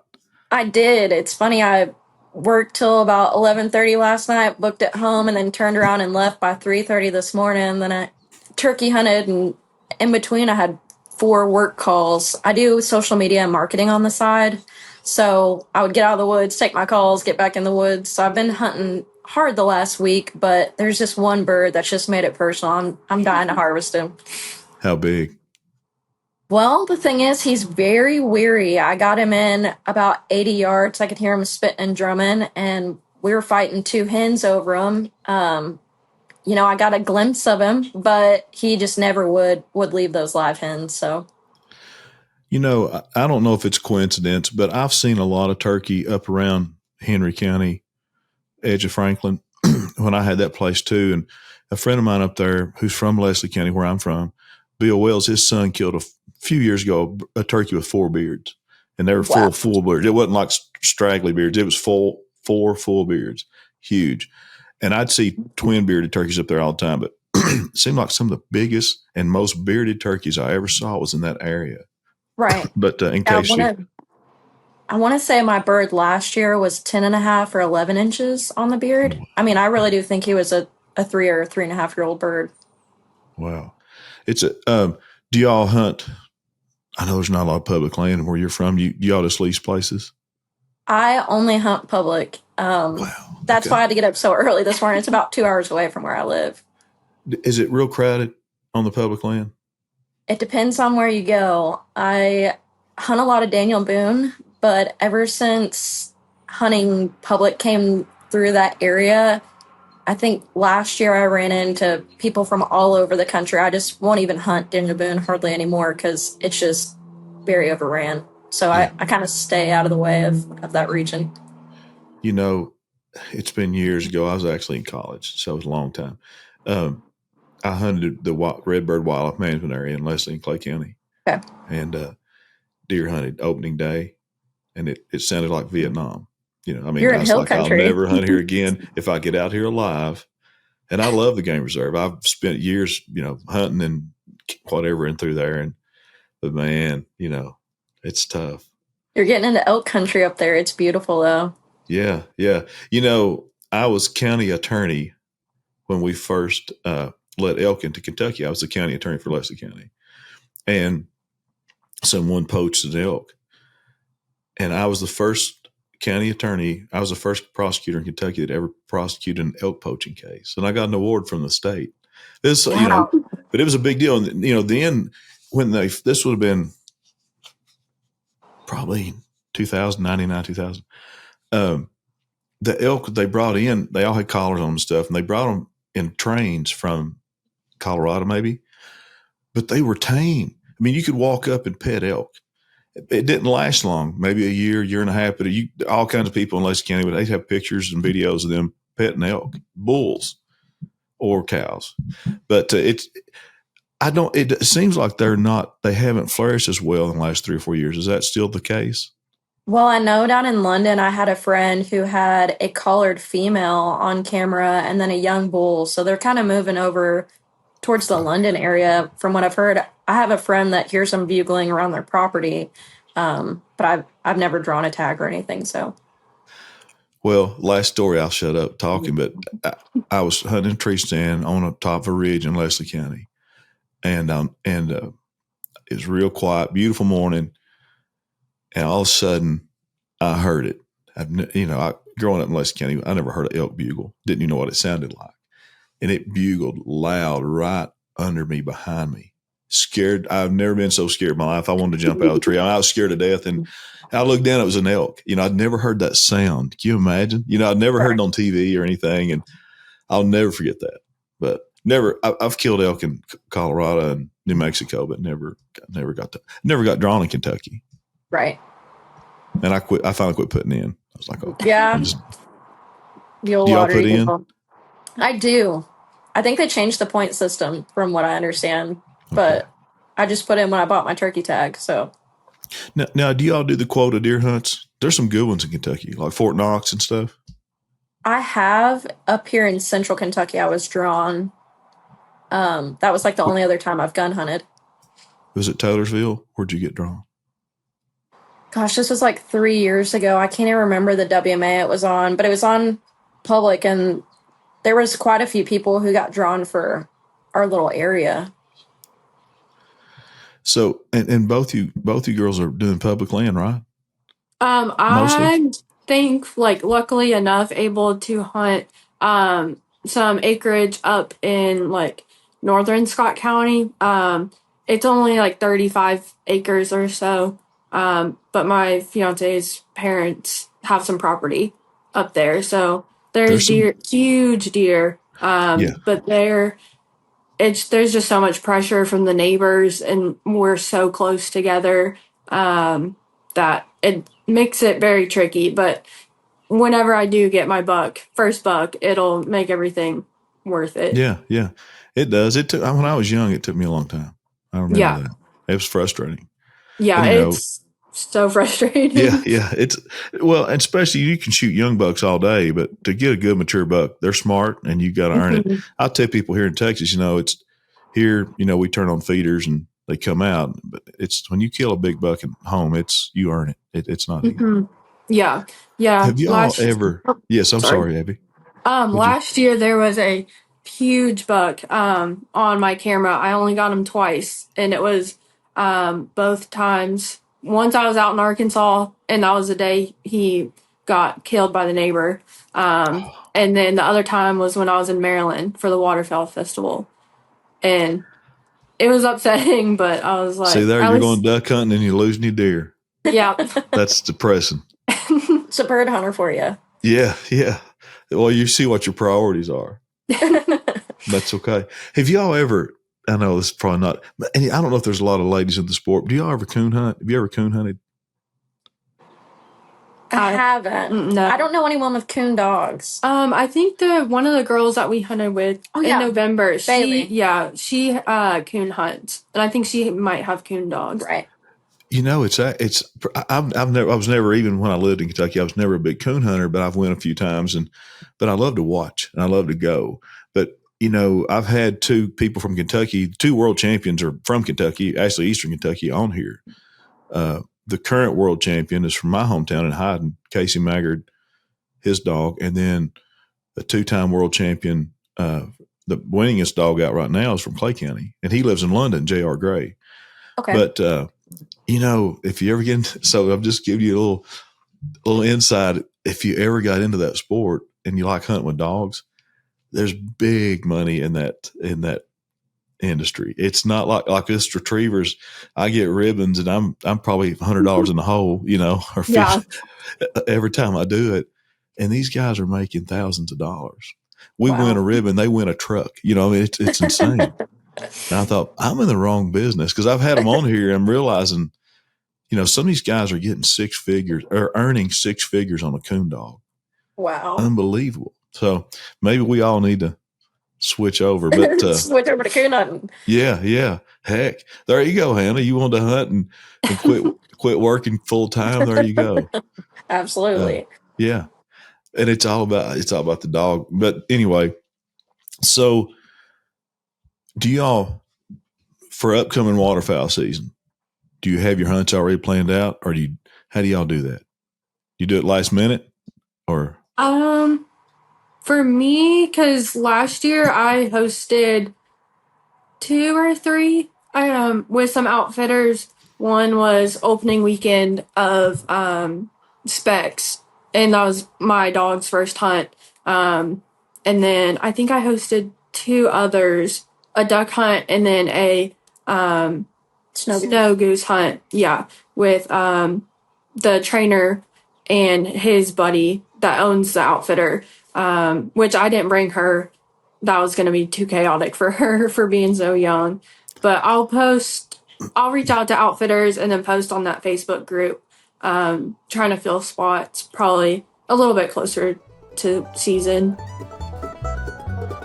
I did. It's funny. I worked till about 11:30 last night, booked it home, and then turned around and left by 3:30 this morning. Then I turkey hunted, and in between, I had 4 work calls. I do social media and marketing on the side, so I would get out of the woods, take my calls, get back in the woods. So I've been hunting hard the last week, but there's just one bird that's just made it personal. I'm dying to harvest him. How big? Well, the thing is, he's very weary. I got him in about 80 yards. I could hear him spitting and drumming, and we were fighting 2 hens over him. I got a glimpse of him, but he just never would leave those live hens. So, I don't know if it's coincidence, but I've seen a lot of turkey up around Henry County, edge of Franklin, when I had that place too. And a friend of mine up there who's from Leslie County, where I'm from, Bill Wells, his son killed a few years ago a turkey with 4 beards, and they were wow. full beards. It wasn't like straggly beards. It was four full beards, huge. And I'd see twin bearded turkeys up there all the time, but it seemed like some of the biggest and most bearded turkeys I ever saw was in that area. Right. But in I case want to say my bird last year was 10 and a half or 11 inches on the beard. I mean, I really do think he was a 3 or 3.5 year old bird. Wow. It's do y'all hunt? I know there's not a lot of public land where you're from. You y'all just lease places? I only hunt public. Wow. That's Okay. why I had to get up so early this morning. It's about 2 hours away from where I live. Is it real crowded on the public land? It depends on where you go. I hunt a lot of Daniel Boone, but ever since hunting public came through that area, I think last year I ran into people from all over the country. I just won't even hunt Daniel Boone hardly anymore because it's just very overran. So Yeah. I kind of stay out of the way of that region. You know, it's been years ago. I was actually in college, so it was a long time. I hunted the Redbird Wildlife Management Area in Leslie and Clay County, Okay. and deer hunted opening day, and it sounded like Vietnam. I mean, You're I in was hill like, I'll country. never hunt here again if I get out here alive. And I love the game reserve. I've spent years, hunting and whatever and through there. But man, it's tough. You're getting into elk country up there. It's beautiful though. Yeah, yeah. I was county attorney when we first let elk into Kentucky. I was the county attorney for Leslie County, and someone poached an elk, and I was the first county attorney. I was the first prosecutor in Kentucky that ever prosecuted an elk poaching case, and I got an award from the state. This, Wow. but it was a big deal. And then when this would have been probably 2099, 2000. The elk they brought in, they all had collars on and stuff, and they brought them in trains from Colorado, maybe, but they were tame. I mean, you could walk up and pet elk. It didn't last long, maybe a year and a half, but all kinds of people in Lacey County, but they'd have pictures and videos of them petting elk, bulls or cows. But it seems like they haven't flourished as well in the last 3 or 4 years. Is that still the case? Well, I know down in London, I had a friend who had a collared female on camera and then a young bull. So they're kind of moving over towards the London area. From what I've heard, I have a friend that hears them bugling around their property, but I've never drawn a tag or anything. So, Well, last story, I'll shut up talking, but I was hunting a tree stand on the top of a ridge in Leslie County, and it was real quiet, beautiful morning, and all of a sudden, I heard it. Growing up in Leslie County, I never heard an elk bugle. Didn't even know what it sounded like, and it bugled loud right under me, behind me. Scared. I've never been so scared in my life. I wanted to jump out of the tree. I was scared to death, and I looked down. It was an elk. I'd never heard that sound. Can you imagine? I'd never heard it on TV or anything, and I'll never forget that. But I've killed elk in Colorado and New Mexico, but never got drawn in Kentucky. right. And I quit. I finally quit putting in. I was like, oh, Yeah. The old do y'all water put in? eagle. I do. I think they changed the point system from what I understand, but I just put in when I bought my turkey tag. So Now, do y'all do the quota deer hunts? There's some good ones in Kentucky, like Fort Knox and stuff. I have up here in central Kentucky, I was drawn. That was like the only other time I've gun hunted. Was it Taylorsville? Where'd you get drawn? Gosh, this was like 3 years ago. I can't even remember the WMA it was on, but it was on public, and there was quite a few people who got drawn for our little area. So, and both you girls are doing public land, right? I think like luckily enough able to hunt some acreage up in like northern Scott County. It's only like 35 acres or so. But my fiance's parents have some property up there. So there's deer, huge deer. But there's just so much pressure from the neighbors, and we're so close together that it makes it very tricky. But whenever I do get my first buck, it'll make everything worth it. Yeah, it does. It took when I was young. It took me a long time. I remember that. It was frustrating. Yeah, it's so frustrating. Yeah. It's especially you can shoot young bucks all day, but to get a good mature buck, they're smart, and you got to earn it. I tell people here in Texas, it's here. We turn on feeders and they come out, but it's when you kill a big buck at home, you earn it. It's not easy. Yeah. Have y'all ever? Yes, I'm sorry, Abby. Last year there was a huge buck on my camera. I only got him twice, and it was both times. Once I was out in Arkansas, and that was the day he got killed by the neighbor. And then the other time was when I was in Maryland for the Waterfowl Festival. And it was upsetting, but I was like... See there, you're going duck hunting and you're losing your deer. Yeah. That's depressing. It's a bird hunter for you. Yeah, yeah. Well, you see what your priorities are. That's okay. Have y'all ever, I know this is probably not, and I don't know if there's a lot of ladies in the sport, but do y'all ever coon hunt? Have you ever coon hunted? I haven't. No. I don't know anyone with coon dogs. I think one of the girls that we hunted with in November, Bailey. she coon hunts, and I think she might have coon dogs. Right. You know, I was never, even when I lived in Kentucky, I was never a big coon hunter, but I've went a few times, but I love to watch and I love to go. But you know, I've had two people from Kentucky, 2 world champions are from Kentucky, actually Eastern Kentucky, on here. The current world champion is from my hometown in Hyden, Casey Maggard, his dog, and then the 2-time world champion, the winningest dog out right now is from Clay County, and he lives in London, J.R. Gray. Okay. But you know, if you ever get into, so I'll just give you a little insight. If you ever got into that sport and you like hunting with dogs, there's big money in that industry. It's not like us retrievers. I get ribbons and I'm probably $100 in the hole, you know, or $50 every time I do it. And these guys are making thousands of dollars. We win a ribbon, they win a truck. You know, I mean, it's insane. And I thought, I'm in the wrong business, because I've had them on here and I'm realizing, you know, some of these guys are getting 6 figures or earning 6 figures on a coon dog. Wow. Unbelievable. So maybe we all need to switch over, but switch over to coon hunting. Yeah. Heck, there you go, Hannah. You want to hunt and quit working full time. There you go. Absolutely. Yeah. And it's all about the dog. But anyway, so do y'all, for upcoming waterfowl season, do you have your hunts already planned out, or how do y'all do that? You do it last minute, or? For me, because last year I hosted 2 or 3 with some outfitters. One was opening weekend of Specs, and that was my dog's first hunt. And then I think I hosted 2 others, a duck hunt and then a snow goose hunt. Yeah, with the trainer and his buddy that owns the outfitter, which I didn't bring her. That was going to be too chaotic for her for being so young. But I'll reach out to outfitters and then post on that Facebook group, trying to fill spots probably a little bit closer to season.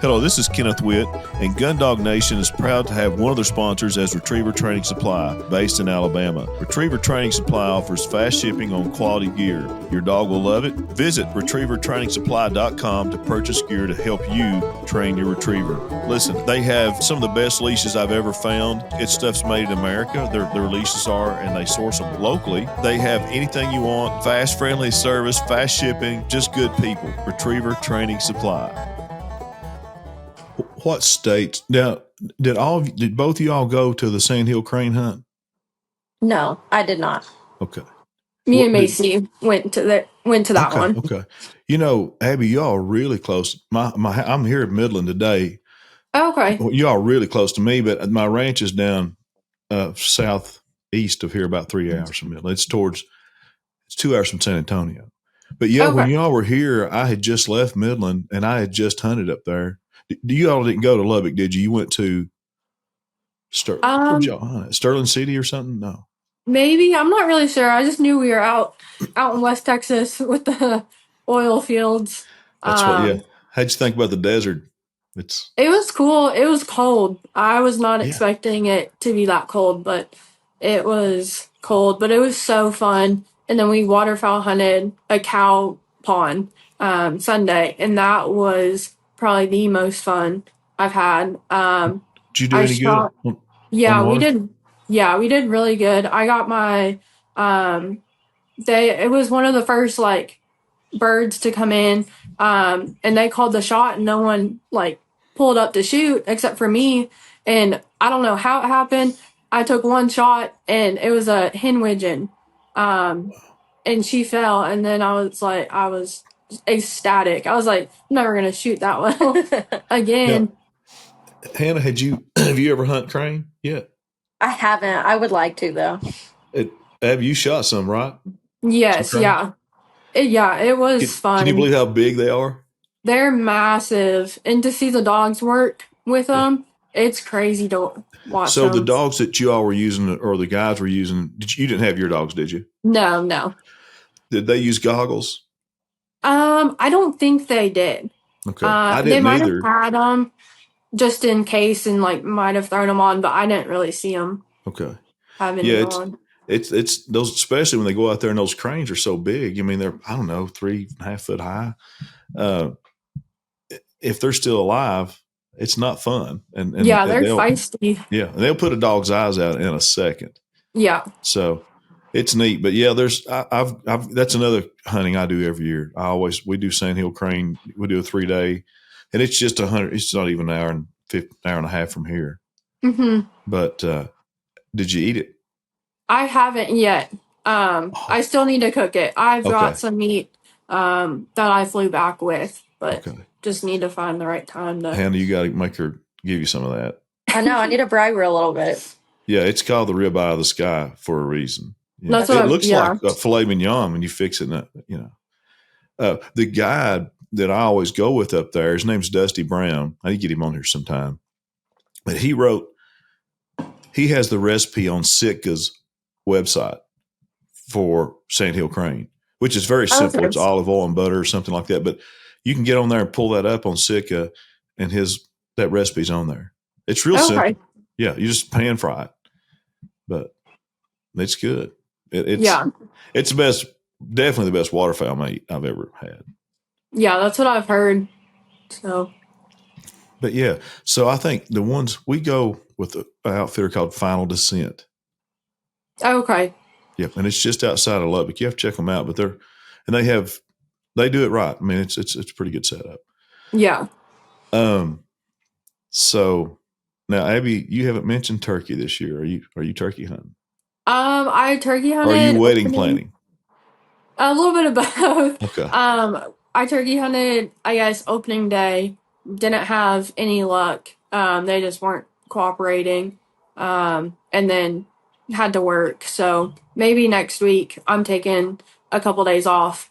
Hello, this is Kenneth Witt, and Gundog Nation is proud to have one of their sponsors as Retriever Training Supply, based in Alabama. Retriever Training Supply offers fast shipping on quality gear. Your dog will love it. Visit retrievertrainingsupply.com to purchase gear to help you train your retriever. Listen, they have some of the best leashes I've ever found. It's stuff's made in America. Their leashes are, and they source them locally. They have anything you want, fast, friendly service, fast shipping, just good people. Retriever Training Supply. What states now? Did both of y'all go to the Sandhill Crane hunt? No, I did not. Okay. Me and Macy went to that one. Okay. You know, Abby, y'all are really close. I'm here at Midland today. Okay. Y'all are really close to me, but my ranch is down southeast of here, about 3 hours from Midland. It's 2 hours from San Antonio. But yeah, when y'all were here, I had just left Midland and I had just hunted up there. You all didn't go to Lubbock, did you? You went to Sterling City or something? No. Maybe. I'm not really sure. I just knew we were out in West Texas with the oil fields. That's How'd you think about the desert? It was cool. It was cold. I was not expecting it to be that cold, but it was cold. But it was so fun. And then we waterfowl hunted a cow pond Sunday, and that was probably the most fun I've had. Did you do any good? We did. Yeah, we did really good. I got my it was one of the first birds to come in, and they called the shot and no one pulled up to shoot except for me, and I don't know how it happened. I took one shot and it was a hen widgeon. and she fell, and then I was ecstatic. I was like, I'm never gonna shoot that well Now, again. Hannah, have you ever hunt crane yet? I haven't. I would like to though. Have you shot some, right? Some Yes, crane? yeah. It was Can you fun. believe how big they are? They're massive, and to see the dogs work with Yeah. them, it's crazy to watch So the them. dogs that you all were using, or the guys were using, you didn't have your dogs, did you? No, no. Did they use goggles? I don't think they did. Okay, I They didn't might have either. had them just in case, and like might have thrown them on, but I didn't really see them Okay, have yeah, any on. it's those, especially when they go out there and those cranes are so big. I mean, they're, I don't know, 3.5 foot high. Uh, if they're still alive, it's not fun, and Yeah, they're they'll, feisty. yeah, they'll put a dog's eyes out in a second. Yeah. So it's neat, but yeah, I've that's another hunting I do every year. We do sandhill crane. We do a 3 day, and it's just 100. It's not even an hour and 50, hour and a half from here. hmm But did you eat it? I haven't yet. I Oh, still need to cook it. I've got okay, some meat that I flew back with, but okay. just need to find the right time to. Hannah, you got to make her give you some of that. I know. I need to bribe her a little bit. Yeah, it's called the ribeye of the sky for a reason. Yeah, That's what it I've, looks like yeah. a filet mignon when you fix it. The guide that I always go with up there, his name's Dusty Brown. I need to get him on here sometime. But he has the recipe on Sitka's website for sandhill crane, which is very simple. Okay. It's olive oil and butter or something like that. But you can get on there and pull that up on Sitka, and that recipe's on there. It's real simple. Okay. Yeah, you just pan fry it, but it's good. Yeah. It's the best, definitely the best waterfowl meat I've ever had. Yeah, that's what I've heard. So, But yeah, so I think the ones we go with an outfitter called Final Descent. okay. Yep, and it's just outside of Lubbock. You have to check them out, but they do it right. I mean, it's a pretty good setup. Yeah. Um, so now, Abby, you haven't mentioned turkey this year. Are you turkey hunting? I turkey Or are you hunted wedding planning? a little bit of both. Okay, I turkey hunted, I guess, opening day. Didn't have any luck. They just weren't cooperating. And then had to work. So maybe next week I'm taking a couple days off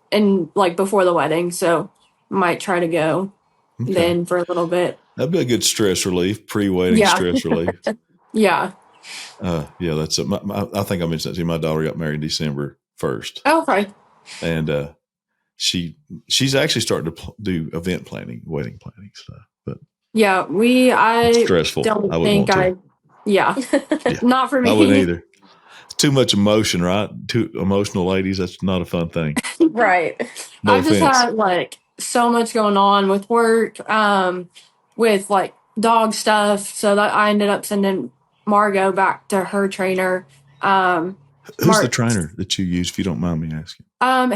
and like before the wedding. So might try to go okay, then for a little bit. that'd be a good stress relief, pre-wedding Yeah. stress relief. Yeah. Yeah, that's I think I mentioned that to you. My daughter got married December 1st, Okay. and she's actually starting to do event planning, wedding planning stuff, but Yeah. it's I stressful. don't I wouldn't think want to. yeah, Yeah, not for I wouldn't me. either. Too much emotion, right? Too emotional ladies. That's not a fun thing. Right. No I've just offense. had like so much going on with work, with like dog stuff. So that I ended up sending Margot back to her trainer. Who's the Mark, trainer that you use, if you don't mind me asking?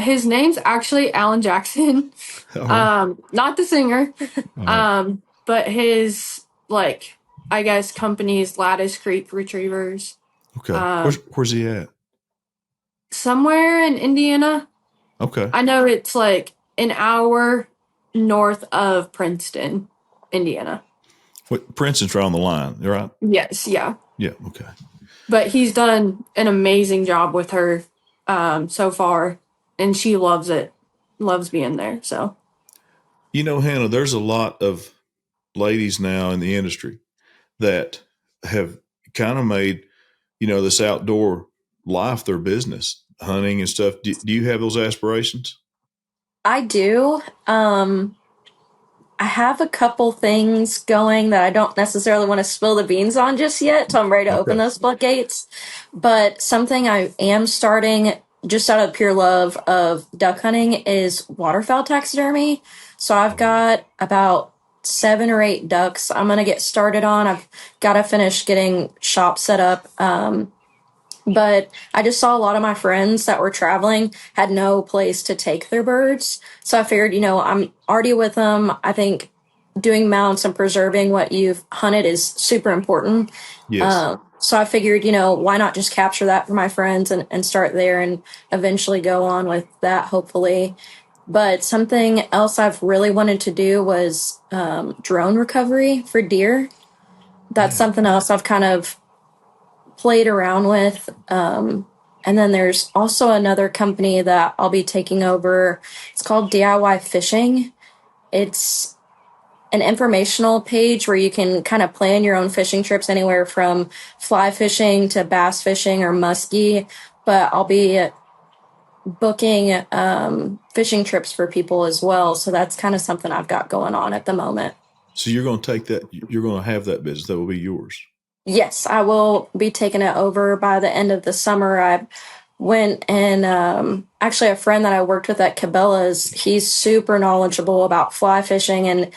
his name's actually Alan Jackson. All right. Not the singer. All right. But his like I guess company's Lattice Creek Retrievers. Okay. Um, Where's he at? somewhere in Indiana. Okay. I know it's like an hour north of Princeton, Indiana. Princeton's right on the line, right? Yes, yeah. Yeah. Okay. But he's done an amazing job with her so far, and she loves it, loves being there. So, Hannah, there's a lot of ladies now in the industry that have kind of made, this outdoor life their business, hunting and stuff. Do you have those aspirations? I do. I have a couple things going that I don't necessarily want to spill the beans on just yet, so I'm ready to open Okay. those floodgates. But something I am starting just out of pure love of duck hunting is waterfowl taxidermy. So I've got about 7 or 8 ducks I'm gonna get started on. I've got to finish getting shop set up. But I just saw a lot of my friends that were traveling had no place to take their birds. So I figured, I'm already with them. I think doing mounts and preserving what you've hunted is super important. Yes. So I figured, why not just capture that for my friends and start there and eventually go on with that, hopefully. But something else I've really wanted to do was drone recovery for deer. That's Yeah. something else I've kind of played around with. And then there's also another company that I'll be taking over. It's called DIY Fishing. It's an informational page where you can kind of plan your own fishing trips anywhere from fly fishing to bass fishing or muskie. But I'll be booking fishing trips for people as well. So that's kind of something I've got going on at the moment. So you're going to take that, you're going to have that business. That will be yours. Yes, I will be taking it over by the end of the summer. I went and actually a friend that I worked with at Cabela's, he's super knowledgeable about fly fishing, and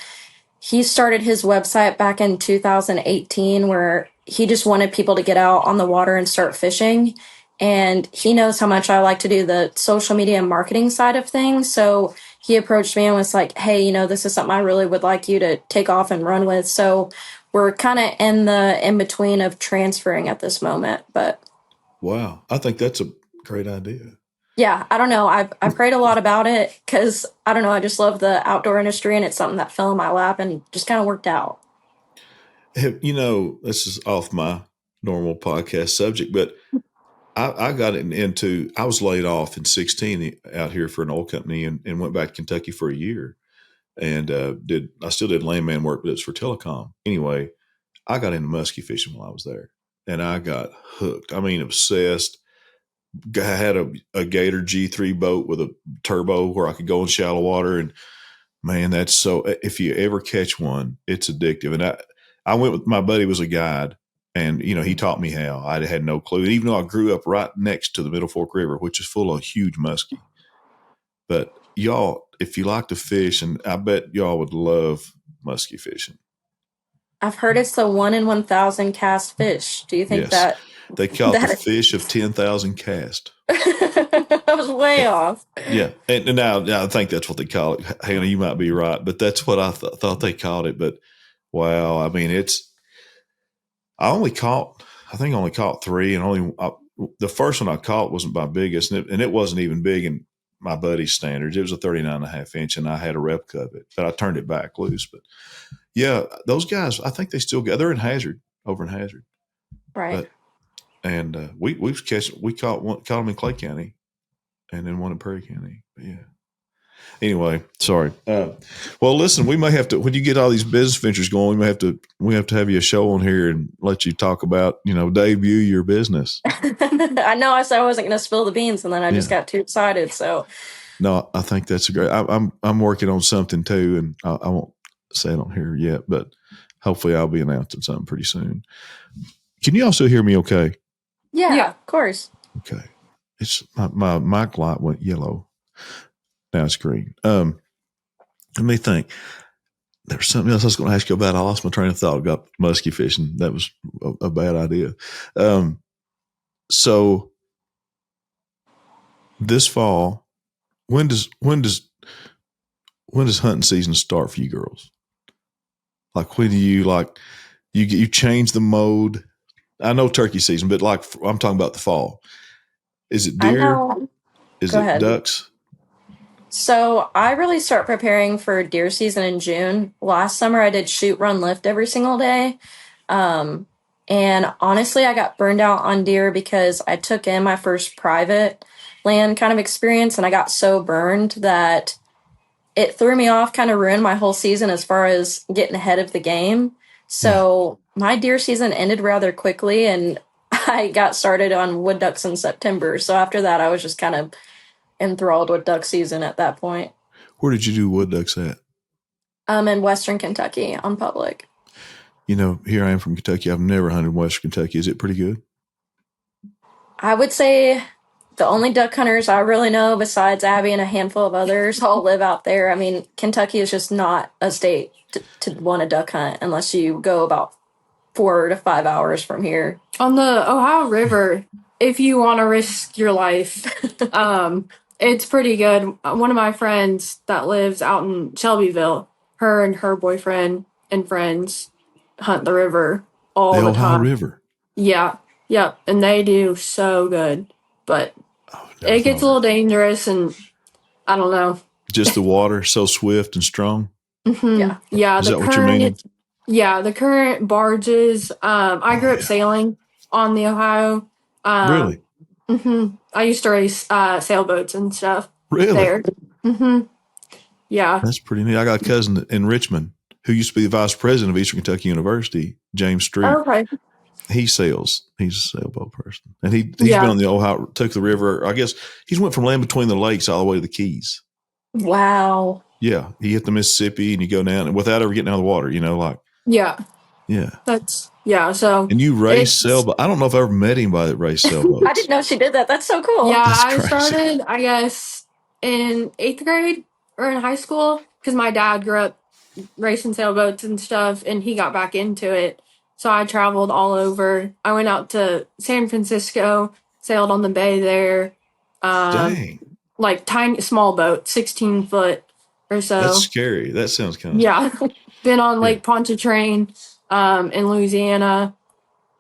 he started his website back in 2018 where he just wanted people to get out on the water and start fishing. And he knows how much I like to do the social media and marketing side of things. So he approached me and was like, hey, this is something I really would like you to take off and run with. So we're kind of in the in between of transferring at this moment. But wow, I think that's a great idea. Yeah, I don't know. I've prayed a lot about it because I don't know. I just love the outdoor industry, and it's something that fell in my lap and just kind of worked out. This is off my normal podcast subject, but I got into, I was laid off in 16 out here for an oil company and went back to Kentucky for a year and I still did landman work, but it was for telecom. Anyway, I got into muskie fishing while I was there and I got hooked. I mean, obsessed. I had a Gator G3 boat with a turbo where I could go in shallow water. And man, that's so, if you ever catch one, it's addictive. And I went with, my buddy was a guide and, he taught me how. I had no clue. And even though I grew up right next to the Middle Fork River, which is full of huge muskie, but y'all, if you like to fish, and I bet y'all would love muskie fishing. I've heard it's the 1 in 1,000 cast fish. Do you think that they call it the fish of 10,000 cast? I was way off. Yeah, and now I think that's what they call it. Hannah, you might be right, but that's what I thought they called it. But wow, I mean, I only caught 3, and the first one I caught wasn't my biggest, and it wasn't even big in my buddy's standards. It was a 39.5 inch, and I had a replica of it, but I turned it back loose. But yeah, those guys, I think they still got. They're over in Hazard, right? And we caught them in Clay County, and then one in Prairie County. But yeah. Anyway, sorry. Well, listen, we may have to, when you get all these business ventures going, we have to have you a show on here and let you talk about, debut your business. I know I said I wasn't going to spill the beans, and then I just got too excited. So no, I think that's a great. I'm working on something too, and I won't say it on here yet, but hopefully I'll be announcing something pretty soon. Can you also hear me? Okay. Yeah, of course. Okay. It's my mic light went yellow. Now it's green. Let me think. There's something else I was going to ask you about. I lost my train of thought about muskie fishing. That was a bad idea. So this fall, when does hunting season start for you girls? Like when do you you change the mode? I know turkey season, but I'm talking about the fall. Is it deer? Is it ducks? So I really start preparing for deer season in June. Last summer I did shoot, run, lift every single day. And honestly, I got burned out on deer because I took in my first private land kind of experience, and I got so burned that it threw me off, kind of ruined my whole season as far as getting ahead of the game. So my deer season ended rather quickly, and I got started on wood ducks in September. So after that, I was just kind of enthralled with duck season at that point. Where did you do wood ducks at? In Western Kentucky on public. Here I am from Kentucky. I've never hunted Western Kentucky. Is it pretty good? I would say the only duck hunters I really know, besides Abby and a handful of others, all live out there. I mean, Kentucky is just not a state to want to duck hunt unless you go about 4 to 5 hours from here. On the Ohio River, if you want to risk your life, it's pretty good. One of my friends that lives out in Shelbyville, her and her boyfriend and friends hunt the river all The the Ohio time. River. Yeah, yep, and they do so good, but Oh, it gets a little dangerous, and I don't know. Just the water so swift and strong. Yeah, Is the that what you're meaning? current. Yeah, the current barges. I grew up sailing on the Ohio. Really? I used to race sailboats and stuff Really? there. Yeah. That's pretty neat. I got a cousin in Richmond who used to be the vice president of Eastern Kentucky University, James Street. Okay. He sails. He's a sailboat person. And he's Yeah. been on the Ohio, took the river. I guess he's went from land between the lakes all the way to the Keys. Wow. Yeah. He hit the Mississippi and you go down and without ever getting out of the water, Yeah. Yeah. So. And you race sailboat. I don't know if I ever met anybody that raced sailboats. I didn't know she did that. That's so cool. Yeah, That's I crazy. started, I guess, in 8th grade or in high school because my dad grew up racing sailboats and stuff, and he got back into it. So I traveled all over. I went out to San Francisco, sailed on the bay there. Dang. Like tiny, small boat, 16 foot or so. That's scary. That sounds kind of. Yeah. Been on Lake Pontchartrain in Louisiana.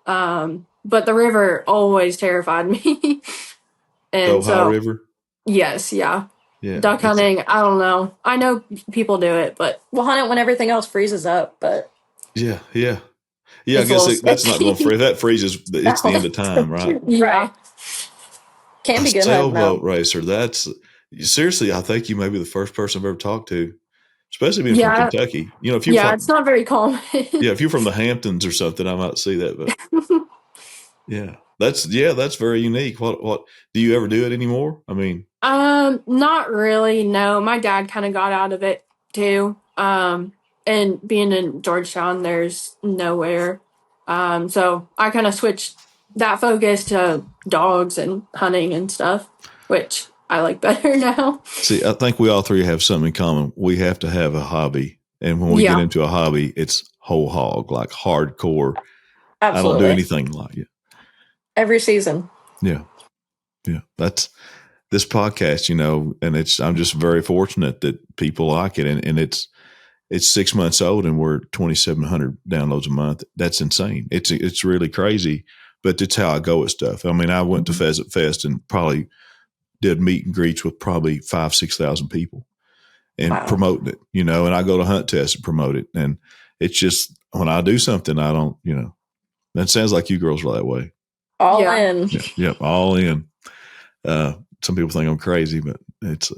But the river always terrified me. And Ohio River? Yes, yeah. Yeah. Duck hunting, I don't know. I know people do it, but we'll hunt it when everything else freezes up, but Yeah. I guess that's not going to freeze. That freezes, it's the end of time, right? Yeah. Can be good. Sailboat racer. That's seriously, I think you may be the first person I've ever talked to, especially being from Kentucky. If you're it's not very common. If you're from the Hamptons or something, I might see that, but that's very unique. What do you ever do it anymore? I mean, not really. No, my dad kind of got out of it too. And being in Georgetown, there's nowhere. So I kind of switched that focus to dogs and hunting and stuff, which I like better now. See, I think we all three have something in common. We have to have a hobby. And when we get into a hobby, it's whole hog, like hardcore. Absolutely. I don't do anything like it. Every season. Yeah. That's this podcast, and I'm just very fortunate that people like it. And it's 6 months old and we're 2,700 downloads a month. That's insane. It's really crazy, but it's how I go with stuff. I mean, I went to Pheasant Fest and probably did meet and greets with probably 5,000-6,000 people and promoting it, and I go to Hunt Test and promote it. And it's just, when I do something, I don't, that sounds like you girls are that way. All in. Yep. All in. Some people think I'm crazy, but it's,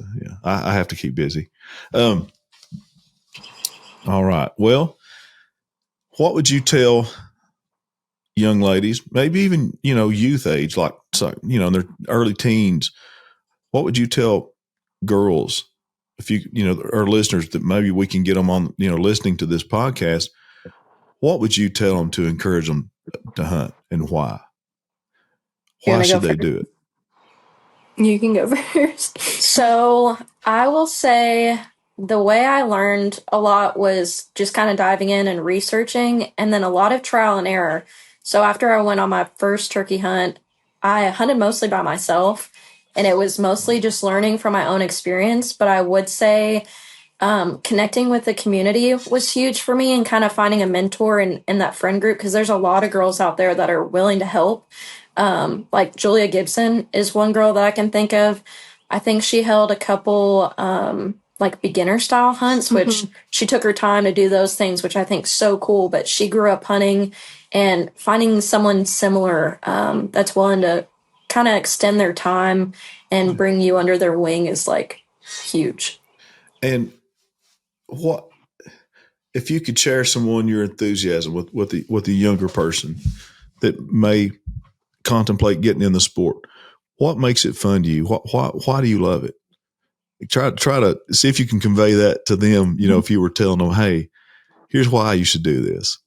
I have to keep busy. All right. Well, what would you tell young ladies, maybe even, youth age, like, in their early teens, what would you tell girls if you, our listeners that maybe we can get them on, listening to this podcast, what would you tell them to encourage them to hunt and why? Why should they do it? You can go first. So I will say the way I learned a lot was just kind of diving in and researching, and then a lot of trial and error. So after I went on my first turkey hunt, I hunted mostly by myself, and it was mostly just learning from my own experience. But I would say connecting with the community was huge for me, and kind of finding a mentor in that friend group, because there's a lot of girls out there that are willing to help. Like Julia Gibson is one girl that I can think of. I think she held a couple like beginner style hunts, which she took her time to do those things, which I think is so cool. But she grew up hunting, and finding someone similar that's willing to kind of extend their time and bring you under their wing is like huge. And what if you could share your enthusiasm with the younger person that may contemplate getting in the sport? What makes it fun to you? Why do you love it? Try to see if you can convey that to them. If you were telling them, "Hey, here's why you should do this."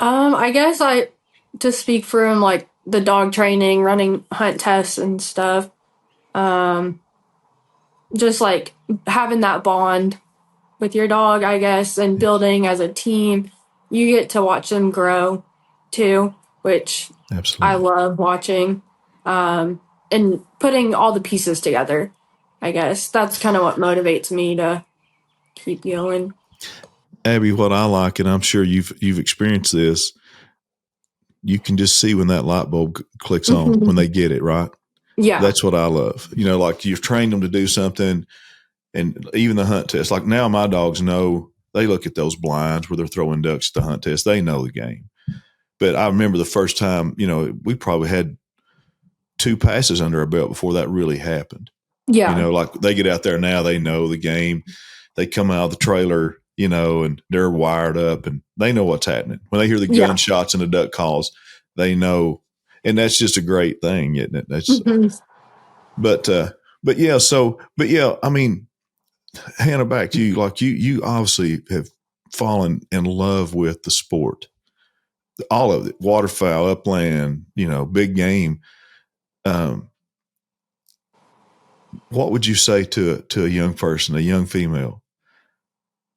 I guess to speak from like the dog training, running hunt tests and stuff. Just like having that bond with your dog, I guess, and building as a team. You get to watch them grow too, which Absolutely. I love watching, and putting all the pieces together. I guess that's kind of what motivates me to keep going. Abby, what I like, and I'm sure you've experienced this, you can just see when that light bulb clicks on when they get it, right? Yeah. That's what I love. Like you've trained them to do something, and even the hunt test. Like now, my dogs know, they look at those blinds where they're throwing ducks at the hunt test. They know the game. But I remember the first time, we probably had 2 passes under our belt before that really happened. Yeah. Like they get out there now, they know the game. They come out of the trailer, and they're wired up and they know what's happening. When they hear the gunshots and the duck calls, they know. And that's just a great thing, isn't it? That's, but yeah, I mean, Hannah, back to you. Like you obviously have fallen in love with the sport, all of it, waterfowl, upland, big game. What would you say to a young person, a young female,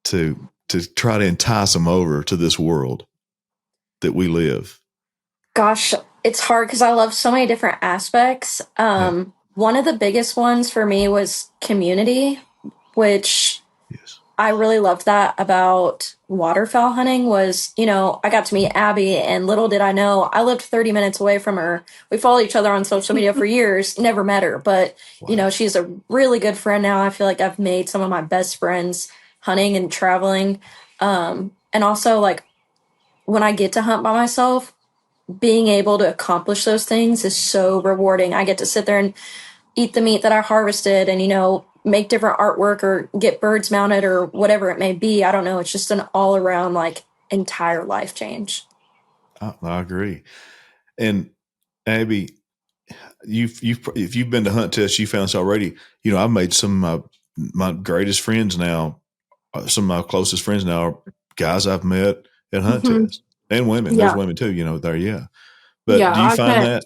to try to entice them over to this world that we live? Gosh, it's hard because I love so many different aspects. One of the biggest ones for me was community, which I really loved that about waterfowl hunting was, I got to meet Abby, and little did I know, I lived 30 minutes away from her. We followed each other on social media for years, never met her, but, she's a really good friend now. I feel like I've made some of my best friends hunting and traveling. And also, like, when I get to hunt by myself, being able to accomplish those things is so rewarding. I get to sit there and eat the meat that I harvested and, make different artwork or get birds mounted or whatever it may be. I don't know. It's just an all around, like, entire life change. I agree. And Abby, if you've been to hunt tests, you found this already. I've made some of my greatest friends now. Some of my closest friends now are guys I've met at hunt tests, and women. There's women too, there. Yeah. But do you find that?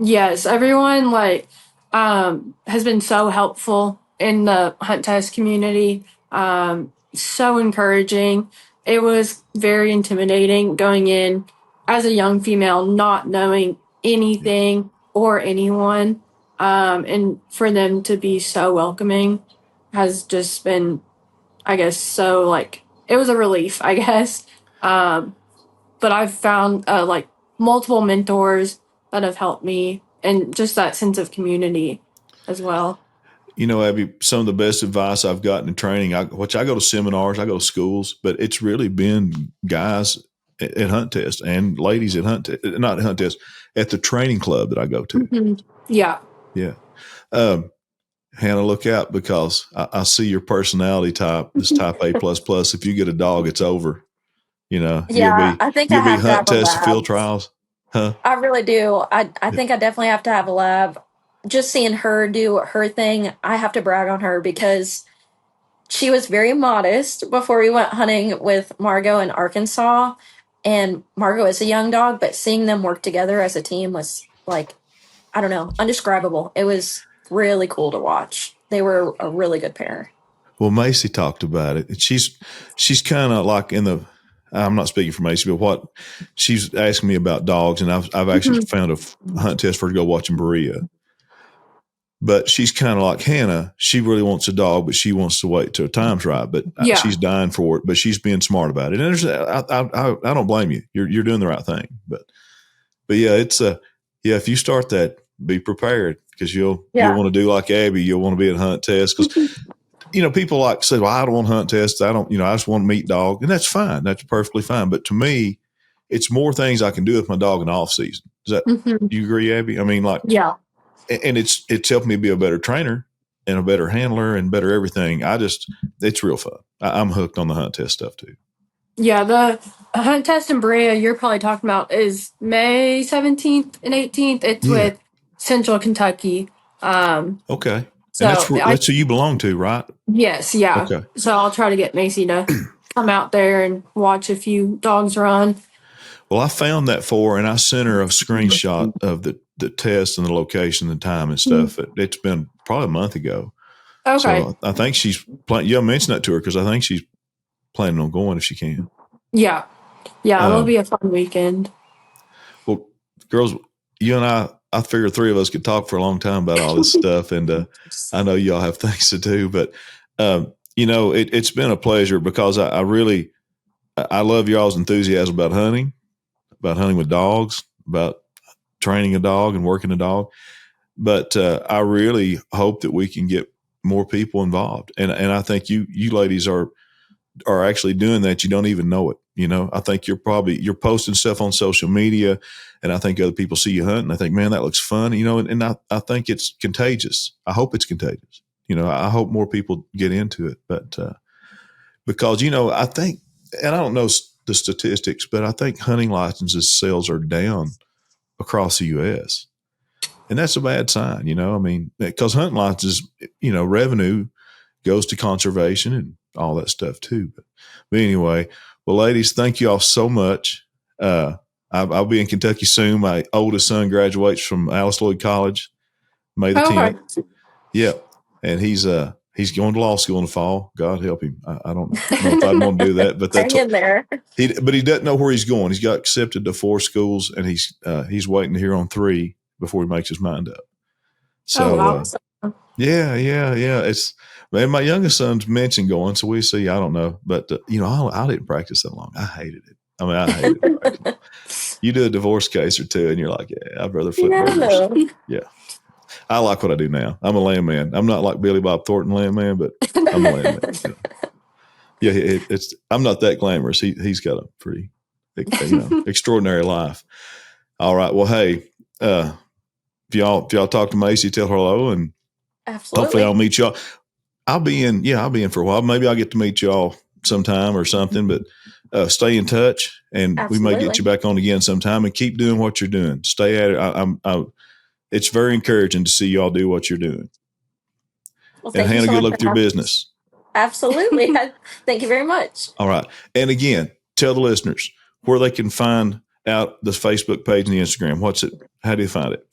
Yes. Everyone has been so helpful in the hunt test community. So encouraging. It was very intimidating going in as a young female, not knowing anything or anyone. And for them to be so welcoming has just been, I guess, so it was a relief, I guess. But I've found multiple mentors that have helped me and just that sense of community as well. Abby, some of the best advice I've gotten in training, which I go to seminars, I go to schools, but it's really been guys at hunt tests and ladies at not hunt tests, at the training club that I go to. Yeah. Yeah. Hannah, look out, because I see your personality type, this type A++. If you get a dog, it's over. I think I have to have hunt tests, a lab. field trials. Huh? I really do. I think I definitely have to have a lab. Just seeing her do her thing, I have to brag on her because she was very modest before we went hunting with Margot in Arkansas. And Margot is a young dog, but seeing them work together as a team was I don't know, indescribable. It was really cool to watch. They were a really good pair. Well, Macy talked about it. She's kind of like I'm not speaking for Macy, but what she's asking me about dogs, and I've actually found a hunt test for her to go watching Berea. But she's kind of like Hannah. She really wants a dog, but she wants to wait till time's right. But she's dying for it. But she's being smart about it. And I don't blame you. You're doing the right thing. But yeah, it's if you start that, be prepared, because you'll want to do like Abby. You'll want to be at hunt test because people say, well, I don't want hunt tests. I don't, I just want to meet dog, and that's fine. That's perfectly fine. But to me, it's more things I can do with my dog in the off season. Does that? Do you agree, Abby? I mean, and it's helped me be a better trainer and a better handler and better everything. It's real fun. I'm hooked on the hunt test stuff too. Yeah, the hunt test in Berea you're probably talking about is May 17th and 18th. It's with Central Kentucky. Okay. So and that's who you belong to, right? Yes, yeah. Okay. So I'll try to get Macy to come out there and watch a few dogs run. Well, I found that and I sent her a screenshot of the test and the location and time and stuff. It's been probably a month ago. Okay. So I think she's planning. Yeah, mention that to her because I think she's planning on going if she can. Yeah. Yeah, it'll be a fun weekend. Well, girls, you and I figure three of us could talk for a long time about all this stuff. And I know y'all have things to do, but it's been a pleasure because I love y'all's enthusiasm about hunting with dogs, about training a dog and working a dog. But I really hope that we can get more people involved. And I think you ladies are actually doing that. You don't even know it. I think you're posting stuff on social media, and I think other people see you hunting. I think, man, that looks fun. And I think it's contagious. I hope it's contagious. I hope more people get into it. But because, I think, and I don't know the statistics, but I think hunting licenses sales are down across the U.S. And that's a bad sign, because hunting licenses, revenue goes to conservation and all that stuff too. But anyway, well, ladies, thank you all so much. I'll be in Kentucky soon. My oldest son graduates from Alice Lloyd College, May the 10th. Yeah. And he's going to law school in the fall. God help him. I don't know if I'd want to do that, but that's in there. But he doesn't know where he's going. He's got accepted to 4 schools, and he's waiting to hear on 3 before he makes his mind up. So, awesome. Yeah. Man, my youngest son's mentioned going, so we see. I don't know, but I didn't practice that long. I hated it. I hated it. You do a divorce case or 2, and you're like, yeah, I'd rather flip burgers. Yeah. I like what I do now. I'm a landman. I'm not like Billy Bob Thornton landman, but I'm a landman. Yeah, I'm not that glamorous. He's got a pretty extraordinary life. All right. Well, hey, if y'all talk to Macy, tell her hello, and absolutely. Hopefully I'll meet y'all. I'll be in for a while. Maybe I'll get to meet y'all sometime or something, but stay in touch, and we may get you back on again sometime, and keep doing what you're doing. Stay at it. It's very encouraging to see y'all do what you're doing. Well, and Hannah, good luck with your business. Absolutely. Thank you very much. All right. And again, tell the listeners where they can find out the Facebook page and the Instagram. How do you find it?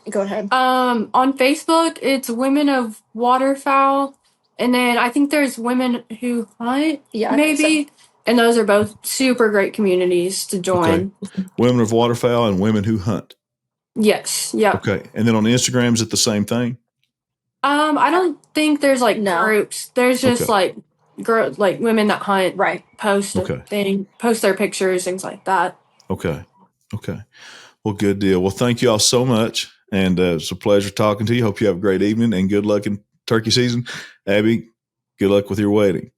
Go ahead. On Facebook, it's Women of Waterfowl. And then I think there's Women Who Hunt, maybe. So. And those are both super great communities to join. Okay. Women of Waterfowl and Women Who Hunt. Yes. Yeah. Okay. And then on Instagram, is it the same thing? I don't think there's groups. There's just women that hunt. Right. Post their pictures, things like that. Okay. Well, good deal. Well, thank you all so much. And it's a pleasure talking to you. Hope you have a great evening and good luck in turkey season. Abby, good luck with your wedding.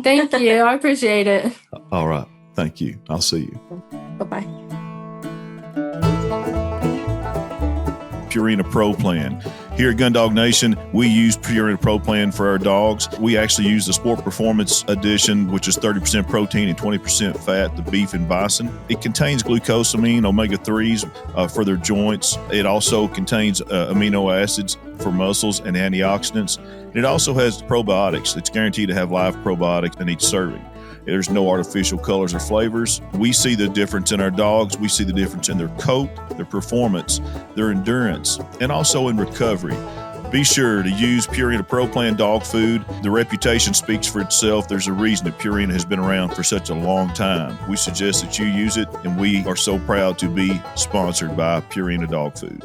Thank you. I appreciate it. All right. Thank you. I'll see you. Bye-bye. Purina Pro Plan. Here at Gundog Nation, we use Purina Pro Plan for our dogs. We actually use the Sport Performance Edition, which is 30% protein and 20% fat, the beef and bison. It contains glucosamine, omega-3s for their joints. It also contains amino acids for muscles and antioxidants. And it also has probiotics. It's guaranteed to have live probiotics in each serving. There's no artificial colors or flavors. We see the difference in our dogs. We see the difference in their coat, their performance, their endurance, and also in recovery. Be sure to use Purina Pro Plan dog food. The reputation speaks for itself. There's a reason that Purina has been around for such a long time. We suggest that you use it, and we are so proud to be sponsored by Purina Dog Food.